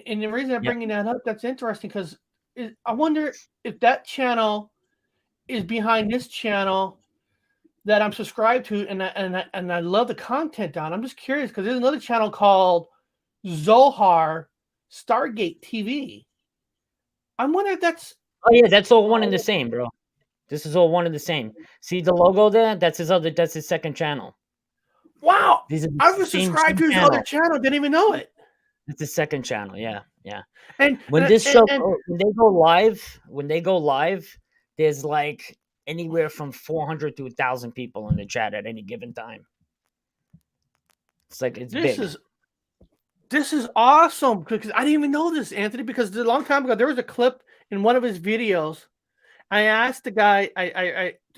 And the reason I'm bringing that up, that's interesting, because I wonder if that channel is behind this channel that I'm subscribed to, and I love the content on. I'm just curious, because there's another channel called Zohar Stargate TV. I'm wondering if that's... Oh, yeah, that's all one and the same, bro. This is all one and the same. See the logo there? That's his second channel. Wow. I was subscribed to his other channel. Didn't even know it. It's the second channel. Yeah. And when they go live, there's like anywhere from 400 to 1,000 people in the chat at any given time. It's like it's big. This is awesome because I didn't even know this, Anthony. Because a long time ago there was a clip in one of his videos. I asked the guy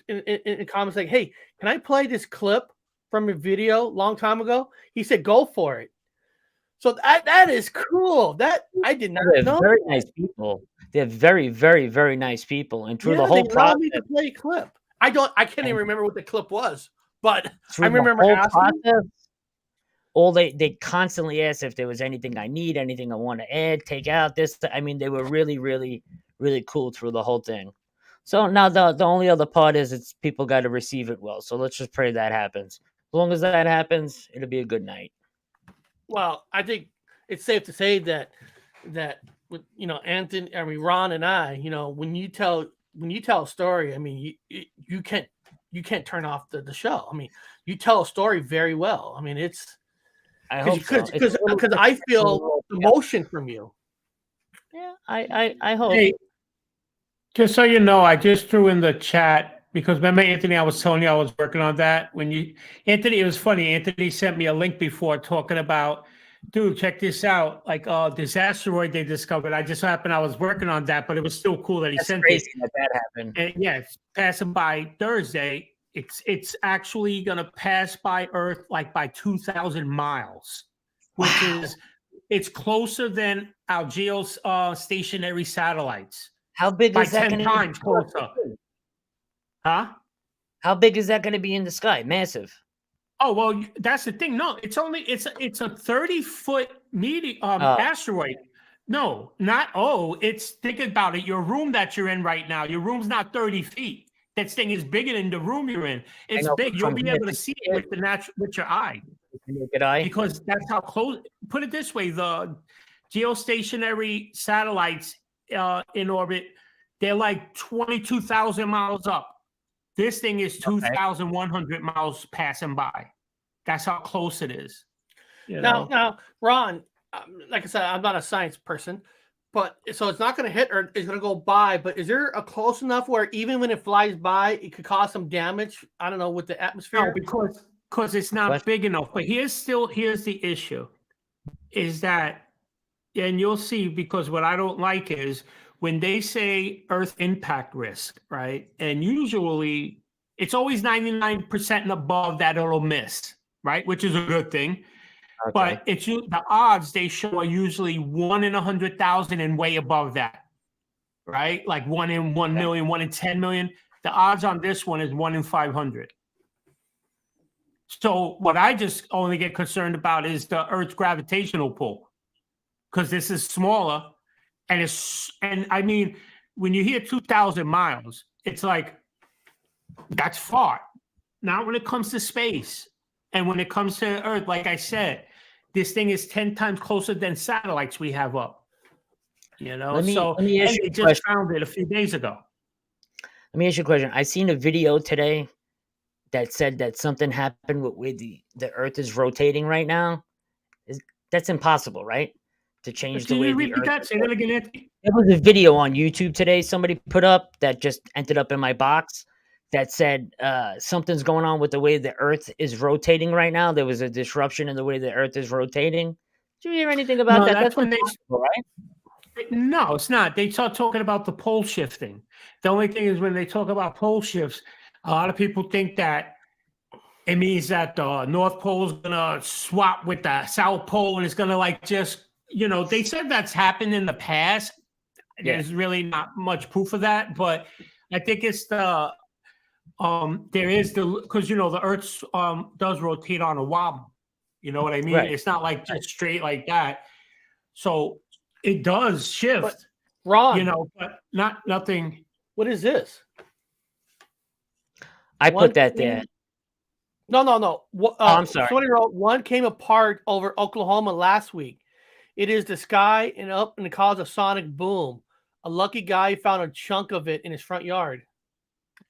in comments like, "Hey, can I play this clip from a video long time ago?" He said, "Go for it." So that is cool. That I did not They're know. very nice people. They're very, very, very nice people. And through the whole they allowed process, me to play a clip. I can't even remember what the clip was, but through I remember the whole asking. process, they constantly asked if there was anything I need, anything I want to add, take out this. I mean, they were really, really, really cool through the whole thing. So now the only other part is it's people got to receive it well. So let's just pray that happens. As long as that happens, it'll be a good night. Well, I think it's safe to say that with Anthony, I mean Ron and I, when you tell a story, I mean you can't turn off the show. I mean, you tell a story very well. I mean, it's I hope so. because I feel emotion from you. Yeah, I hope. Hey, just so you know, I just threw in the chat because remember, Anthony, I was telling you I was working on that. Anthony, it was funny. Anthony sent me a link before talking about, dude, check this out. Like this asteroid they discovered. I just happened I was working on that, but it was still cool that he sent crazy it. that happened. And yeah, it's passing by Thursday. It's actually gonna pass by Earth like by 2,000 miles, which is it's closer than our geostationary satellites. How big by is that 10 times closer? Huh? How big is that going to be in the sky? Massive. Oh well, that's the thing. No, it's a 30-foot asteroid. No, not it's think about it. Your room that you're in right now, your room's not 30 feet. That thing is bigger than the room you're in. It's big. You'll be able to see it with your eye. Naked eye. Because that's how close. Put it this way: the geostationary satellites in orbit, they're like 22,000 miles up. This thing is 2,100 miles passing by. That's how close it is. Now, Ron, like I said, I'm not a science person, but so it's not going to hit Earth. It's going to go by. But is there a close enough where even when it flies by, it could cause some damage? I don't know, with the atmosphere. No, because it's not big enough. But here's the issue, is that, and you'll see, because what I don't like is when they say Earth impact risk, right? And usually it's always 99% and above that it'll miss, right? Which is a good thing. Okay. But the odds they show are usually 1 in 100,000 and way above that, right? Like 1 in 1 million, 1 in 10 million. The odds on this one is 1 in 500. So what I just only get concerned about is the Earth's gravitational pull, because this is smaller. And I mean, when you hear 2,000 miles, it's like, that's far. Not when it comes to space. And when it comes to Earth, like I said, this thing is 10 times closer than satellites we have up. Let me ask you a question. Found it a few days ago. Let me ask you a question. I seen a video today that said that something happened with where the Earth is rotating right now. That's impossible, right? To change the way the Earth. Say that again, Anthony. There was a video on YouTube today somebody put up that just ended up in my box that said something's going on with the way the Earth is rotating right now. There was a disruption in the way the Earth is rotating. Did you hear anything about that? That's when right? No, it's not. They start talking about the pole shifting. The only thing is when they talk about pole shifts, a lot of people think that it means that the North Pole is going to swap with the South Pole and it's going to like just, they said that's happened in the past. Yeah. There's really not much proof of that, but I think it's there is because the Earth does rotate on a wobble. You know what I mean? Right. It's not like just straight like that. So it does shift. But Ron, but nothing. What is this? I put that there. No. I'm sorry. Somebody wrote one came apart over Oklahoma last week. It is the sky and up and it caused a sonic boom. A lucky guy found a chunk of it in his front yard.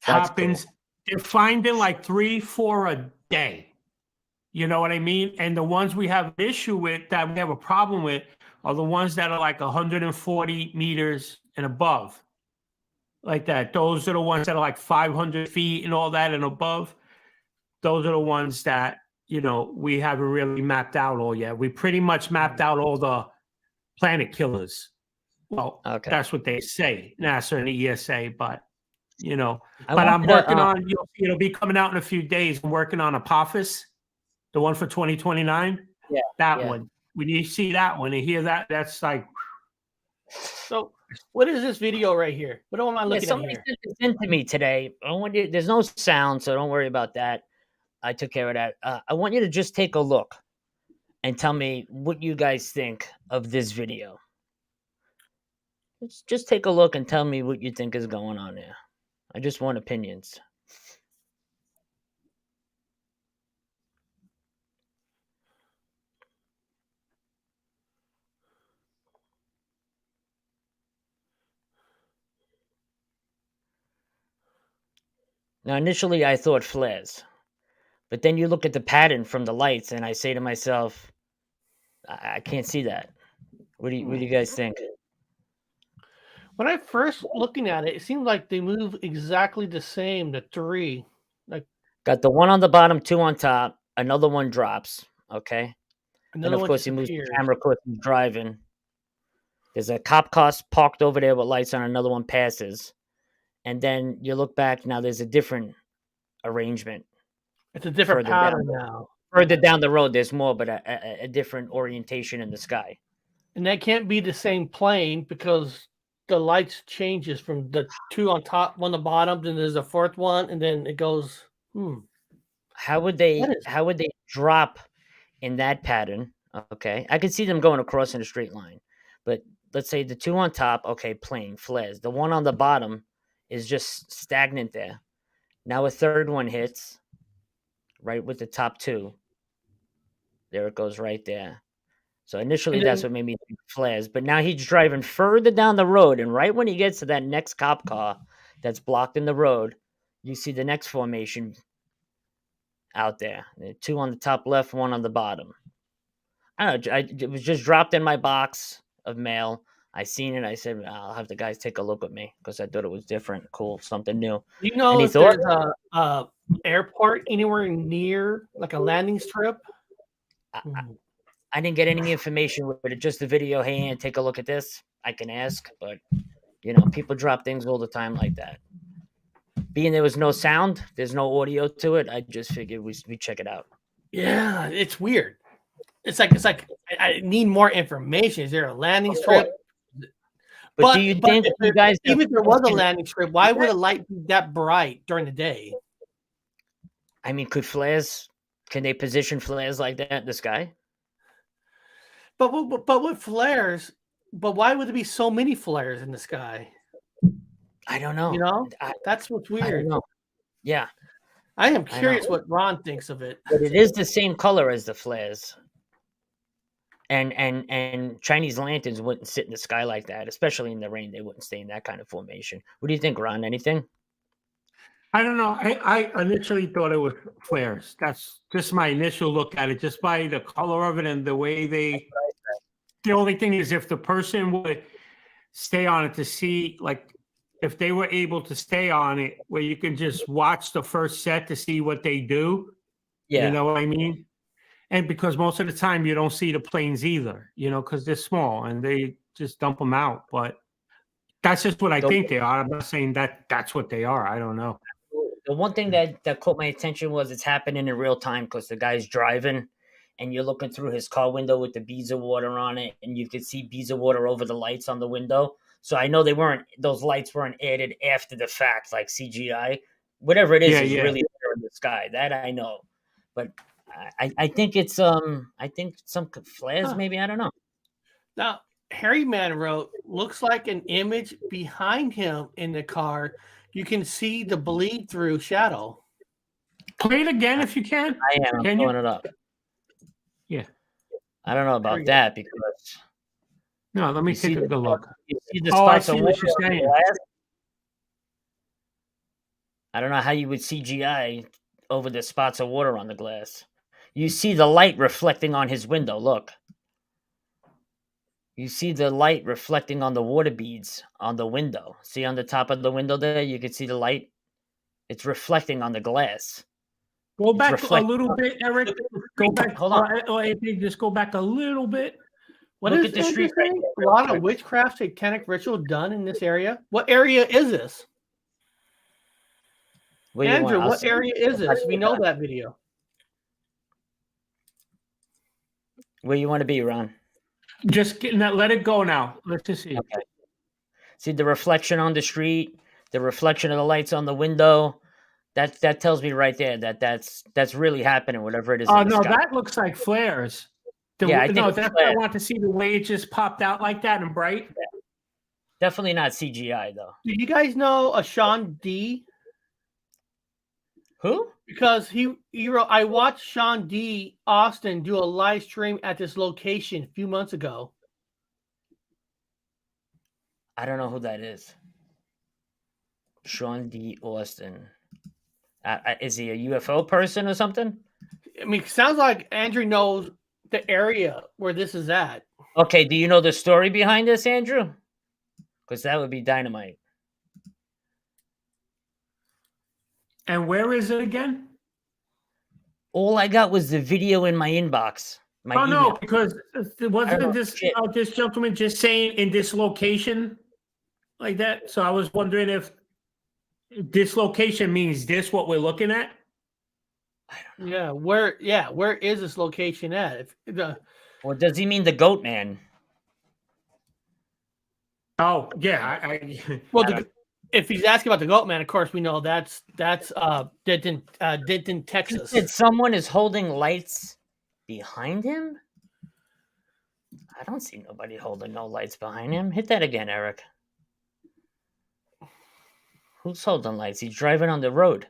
Happens. Cool. They're finding like 3-4 a day. You know what I mean? And the ones we have an issue with, that we have a problem with, are the ones that are like 140 meters and above. like that. Those are the ones that are like 500 feet and all that and above. Those are the ones that, we haven't really mapped out all yet. We pretty much mapped out all the planet killers. Well, that's what they say, NASA and the ESA, but, I'm working on, it'll be coming out in a few days. I'm working on Apophis, the one for 2029. Yeah. That one. When you see that one and hear that, that's like. So, what is this video right here? What am I looking at somebody here? sent this in to me today. There's no sound, so don't worry about that. I took care of that. I want you to just take a look and tell me what you guys think of this video. Just take a look and tell me what you think is going on there. I just want opinions. Now, initially, I thought flares. But then you look at the pattern from the lights, and I say to myself, I can't see that. What do you guys think? When I first looking at it, it seems like they move exactly the same, the three. Like Got the one on the bottom, two on top, another one drops, okay? Another and of one course, he moves the disappears. camera, of course, he's driving. There's a cop car parked over there with lights on, another one passes. And then you look back, now there's a different arrangement. It's a different Further down pattern the- now. Further down the road, there's more, but a different orientation in the sky. And that can't be the same plane because the lights changes from the two on top, one on the bottom, then there's a fourth one, and then it goes. How would they That is- how would they drop in that pattern? Okay. I could see them going across in a straight line. But let's say the two on top, okay, plane, flares. The one on the bottom is just stagnant there. Now a third one hits right with the top two. There it goes right there. So initially And that's then- what made me think flares. But now he's driving further down the road, and right when he gets to that next cop car that's blocked in the road, you see the next formation out there. Two on the top left, one on the bottom. I don't know. It was just dropped in my box of mail. I seen it. I said, I'll have the guys take a look at me because I thought it was different, cool, something new. Do you know Any if thoughts? there's a airport anywhere near, like a landing strip? I didn't get any information with it, just the video. Hey, Ann, take a look at this. I can ask, but people drop things all the time like that. Being there was no sound, there's no audio to it. I just figured we check it out. Yeah, it's weird. It's like I need more information. Is there a landing strip? But do you think if you guys even if there was a can- landing strip, why would a light be that bright during the day? I mean, can they position flares like that in the sky? But with flares, but why would there be so many flares in the sky? I don't know. You know, that's what's I don't weird. know. Yeah, I am I know. curious what Ron thinks of it. but it is the same color as the flares. And Chinese lanterns wouldn't sit in the sky like that, especially in the rain. They wouldn't stay in that kind of formation. What do you think, Ron? Anything? I don't know. I initially thought it was flares. That's just my initial look at it, just by the color of it and the way they. The only thing is, if the person would stay on it to see, like, if they were able to stay on it, where you can just watch the first set to see what they do. Yeah. You know what I mean? And because most of the time you don't see the planes either, because they're small and they just dump them out. But that's just what I think they are. I'm not saying that's what they are. I don't know. The one thing that caught my attention was it's happening in real time because the guy's driving and you're looking through his car window with the beads of water on it, and you could see beads of water over the lights on the window. So I know those lights weren't added after the fact, like CGI. Whatever it is really there in the sky. That I know. But I think it's some flares, maybe. I don't know. Now, Harry Man wrote, looks like an image behind him in the car. You can see the bleed through shadow. Play it again if you can. I am. I'm pulling it up. Yeah. I don't know about that because. No, let me take a good look. You see the I spots see of what water you're on the saying. glass? I don't know how you would CGI over the spots of water on the glass. You see the light reflecting on his window. Look. You see the light reflecting on the water beads on the window. See on the top of the window there, you can see the light. It's reflecting on the glass. Go back a little bit, Eric. Go back. Hold on. Or Anthony, just go back a little bit. What Look is at the Andrew street right saying? there, A lot real of quick. witchcraft, satanic ritual done in this area. What area is this? Where you Andrew, want? I'll what send area you- is this? We know that video. Where you want to be, Ron? Just getting that. Let it go now. Let's just see. Okay. See the reflection on the street, the reflection of the lights on the window. That tells me right there that that's really happening. Whatever it is. Oh in the no, sky. that looks like flares. Yeah, I think no, it's that's what I flares. want to see, the way it just popped out like that and bright. Definitely not CGI though. Do you guys know a Sean D? Who? Because he wrote, I watched Sean D. Austin do a live stream at this location a few months ago. I don't know who that is. Sean D. Austin. Is he a UFO person or something? I mean, it sounds like Andrew knows the area where this is at. Okay, do you know the story behind this, Andrew? Because that would be dynamite. And where is it again? All I got was the video in my inbox. My No, email. because wasn't this gentleman just saying in this location like that? So I was wondering if this location means this what we're looking at. Yeah, where is this location at? Or does he mean the Goat Man? Oh yeah, well, if he's asking about the Goatman, of course we know that's Denton, Texas. Said someone is holding lights behind him. I don't see nobody holding no lights behind him. Hit that again, Eric. Who's holding lights? He's driving on the road.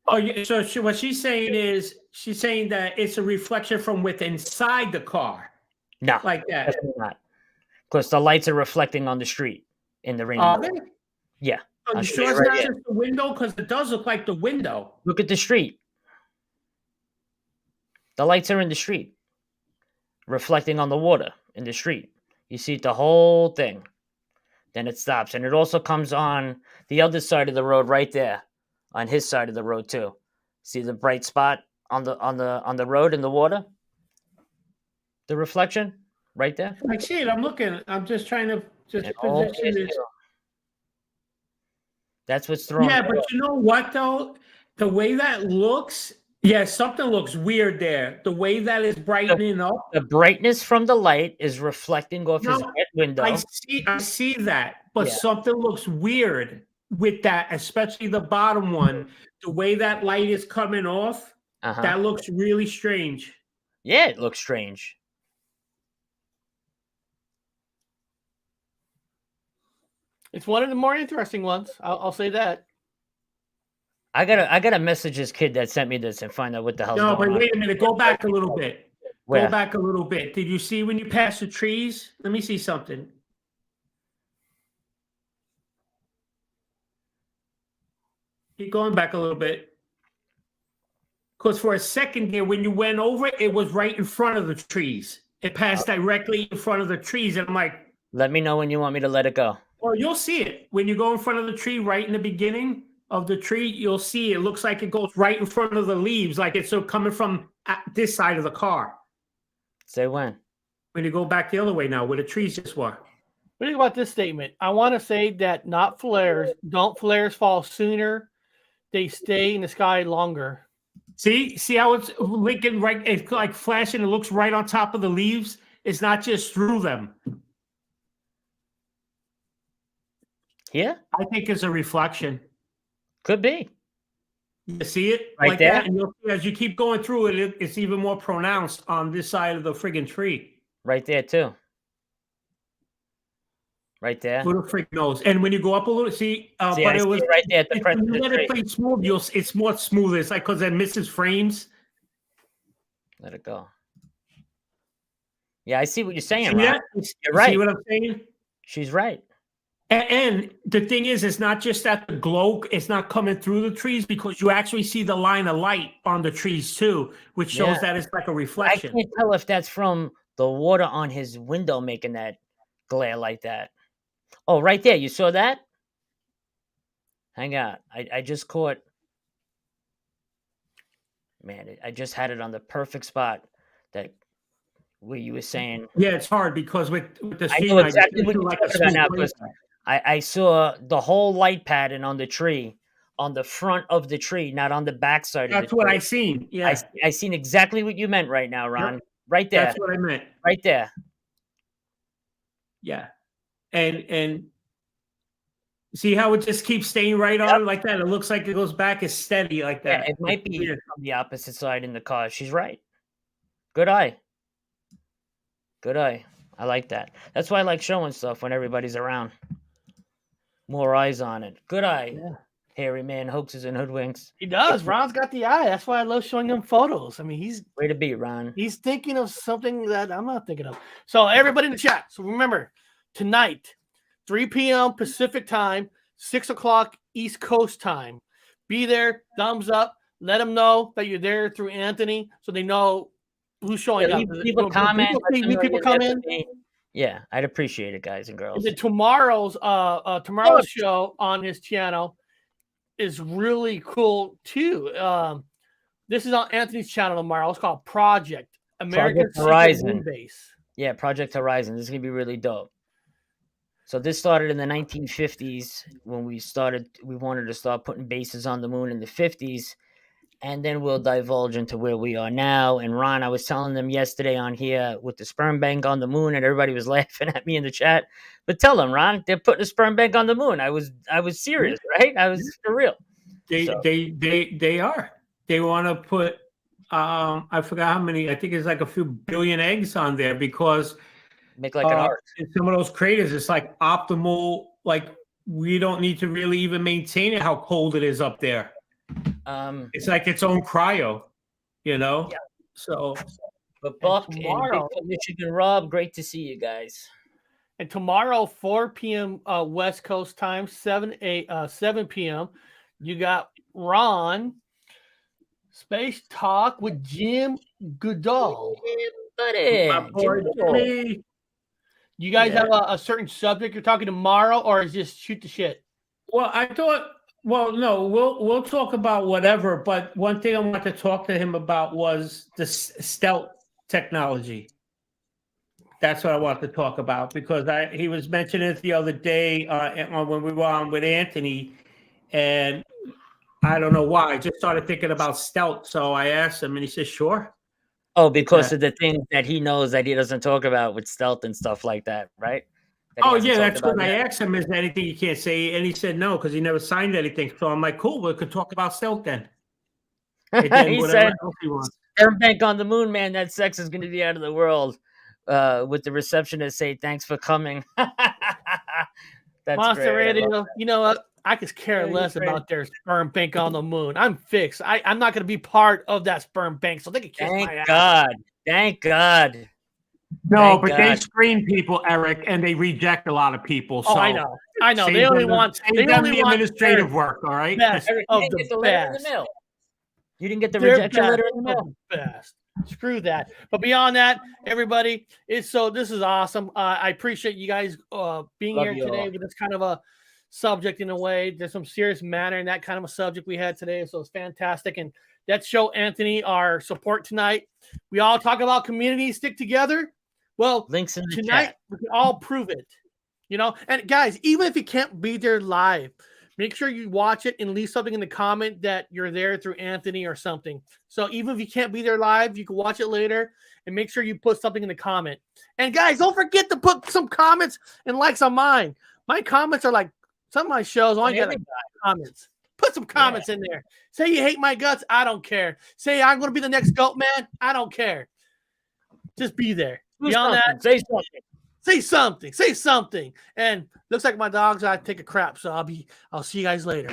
Oh, yeah. So what she's saying is she's saying that it's a reflection from within inside the car. No, like that. Definitely not. Because the lights are reflecting on the street in the rain. Are they? Yeah. Are I'll you show sure you it's right not here. just the window? Because it does look like the window. Look at the street. The lights are in the street, reflecting on the water in the street. You see the whole thing. Then it stops, and it also comes on the other side of the road, right there, on his side of the road too. See the bright spot on the road in the water. The reflection, right there. I see it. I'm looking. I'm just trying to just And all position this it. too. That's what's throwing. Yeah, me but off. you know what though? The way that looks, yeah, something looks weird there. The way that is brightening up. The brightness from the light is reflecting off his No, window. I see that, but Yeah. something looks weird with that, especially the bottom one. The way that light is coming off, Uh-huh. that looks really strange. Yeah, it looks strange. It's one of the more interesting ones. I'll say that. I gotta message this kid that sent me this and find out what the hell's No, going but on. wait a minute. Go back a little bit. Where? Go back a little bit. Did you see when you passed the trees? Let me see something. Keep going back a little bit. Because for a second there, when you went over it, it was right in front of the trees. It passed directly in front of the trees. And I'm like, Let me know when you want me to let it go. oh, you'll see it. When you go in front of the tree, right in the beginning of the tree, you'll see it looks like it goes right in front of the leaves, like it's coming from this side of the car. Say when. When you go back the other way now, where the trees just were. What do you think about this statement? I want to say that not flares. Don't flares fall sooner? They stay in the sky longer. See how it's linking right? It's like flashing. It looks right on top of the leaves. It's not just through them. Yeah, I think it's a reflection. could be. You see it Right like there? that, and as you keep going through it, it's even more pronounced on this side of the friggin' tree. Right there too. Right there. Who the freak knows? And when you go up a little, see, See, but I it see was it right there at the front when of you the let it tree. play smooth. It's more smooth. It's like because it misses frames. Let it go. Yeah, I see what you're saying, See Ron. that? You're right. See what I'm saying? She's right. And the thing is, it's not just that the glow, it's not coming through the trees because you actually see the line of light on the trees too, which shows Yeah. that it's like a I reflection. can't tell if that's from the water on his window making that glare like that. Oh, right there. You saw that? Hang on. I just caught. Man, I just had it on the perfect spot that where you were saying. Yeah, it's hard because with the I scene, know exactly what you're like talking about now, because I saw the whole light pattern on the tree, on the front of the tree, not on the back side of the tree. That's what I seen. Yeah. I seen exactly what you meant right now, Ron. Yep. Right there. That's what I meant. Right there. Yeah. And see how it just keeps staying right on like that? It looks like it goes back as steady like that. Yeah, it might be from the opposite side in the car. She's right. Good eye. Good eye. I like that. That's why I like showing stuff when everybody's around. More eyes on it. Good eye. Yeah. Hairy man hoaxes and hoodwinks. He does. Ron's got the eye. That's why I love showing him photos. I mean, he's way to be, Ron. He's thinking of something that I'm not thinking of. So everybody in the chat. So remember, tonight, 3 p.m. Pacific time, 6 o'clock East Coast time. Be there. Thumbs up. Let them know that you're there through Anthony, so they know who's showing up. Leave a comment. People come in. Yeah, I'd appreciate it, guys and girls. And then tomorrow's show on his channel is really cool too. This is on Anthony's channel tomorrow. It's called Project American Horizon Base. Yeah, Project Horizon. This is gonna be really dope. So this started in the 1950s when we wanted to start putting bases on the moon in the 50s. And then we'll divulge into where we are now. And Ron, I was telling them yesterday on here with the sperm bank on the moon, and everybody was laughing at me in the chat. But tell them, Ron, they're putting a sperm bank on the moon. I was serious, right? I was for real. They are. They want to put I forgot how many. I think it's like a few billion eggs on there because make like an arc. In some of those craters, it's like optimal. Like we don't need to really even maintain it how cold it is up there. It's like its own cryo, you know. Yeah. So, but Buck and Michigan Rob, great to see you guys. And tomorrow, 4 p.m. West Coast time, 7 p.m. You got Ron Space Talk with Jim Goodall. Buddy. You guys have a certain subject you're talking tomorrow, or is just shoot the shit? Well, I thought. Well, no, we'll talk about whatever. But one thing I want to talk to him about was the stealth technology. That's what I want to talk about because he was mentioning it the other day when we were on with Anthony, and I don't know why. I just started thinking about stealth, so I asked him, and he said, "Sure." Oh, because of the things that he knows that he doesn't talk about with stealth and stuff like that, right? Oh, yeah, that's what I asked him. Is there anything you can't say? And he said no, because he never signed anything. So I'm like, cool, we could talk about stealth then. He said, sperm bank on the moon, man, that sex is going to be out of the world. With the receptionist say, thanks for coming. That's Monster great. Radio, you know what? I could care less about their sperm bank on the moon. I'm fixed. I'm not going to be part of that sperm bank, so they can kiss my ass. Thank God. No, but they screen people, Eric, and they reject a lot of people. So I know. They only want administrative work. All right. Best of You didn't get the the letter in best. the mail. You didn't get the They're rejection best letter in the of mail. the best. Screw that. But beyond that, everybody, this is awesome. I appreciate you guys being Love here you today all. with this kind of a subject in a way. There's some serious matter in that kind of a subject we had today. So it's fantastic. And let's show Anthony our support tonight. We all talk about community, stick together. Well, links in the tonight chat. we can all prove it, you know. And guys, even if you can't be there live, make sure you watch it and leave something in the comment that you're there through Anthony or something. So even if you can't be there live, you can watch it later and make sure you put something in the comment. And guys, don't forget to put some comments and likes on mine. My comments are like some of my shows only get like comments. Put some comments in there. Say you hate my guts. I don't care. Say I'm going to be the next goat man. I don't care. Just be there. Beyond that, say something. Say something. Say something. And looks like my dog's got to take a crap, so I'll see you guys later.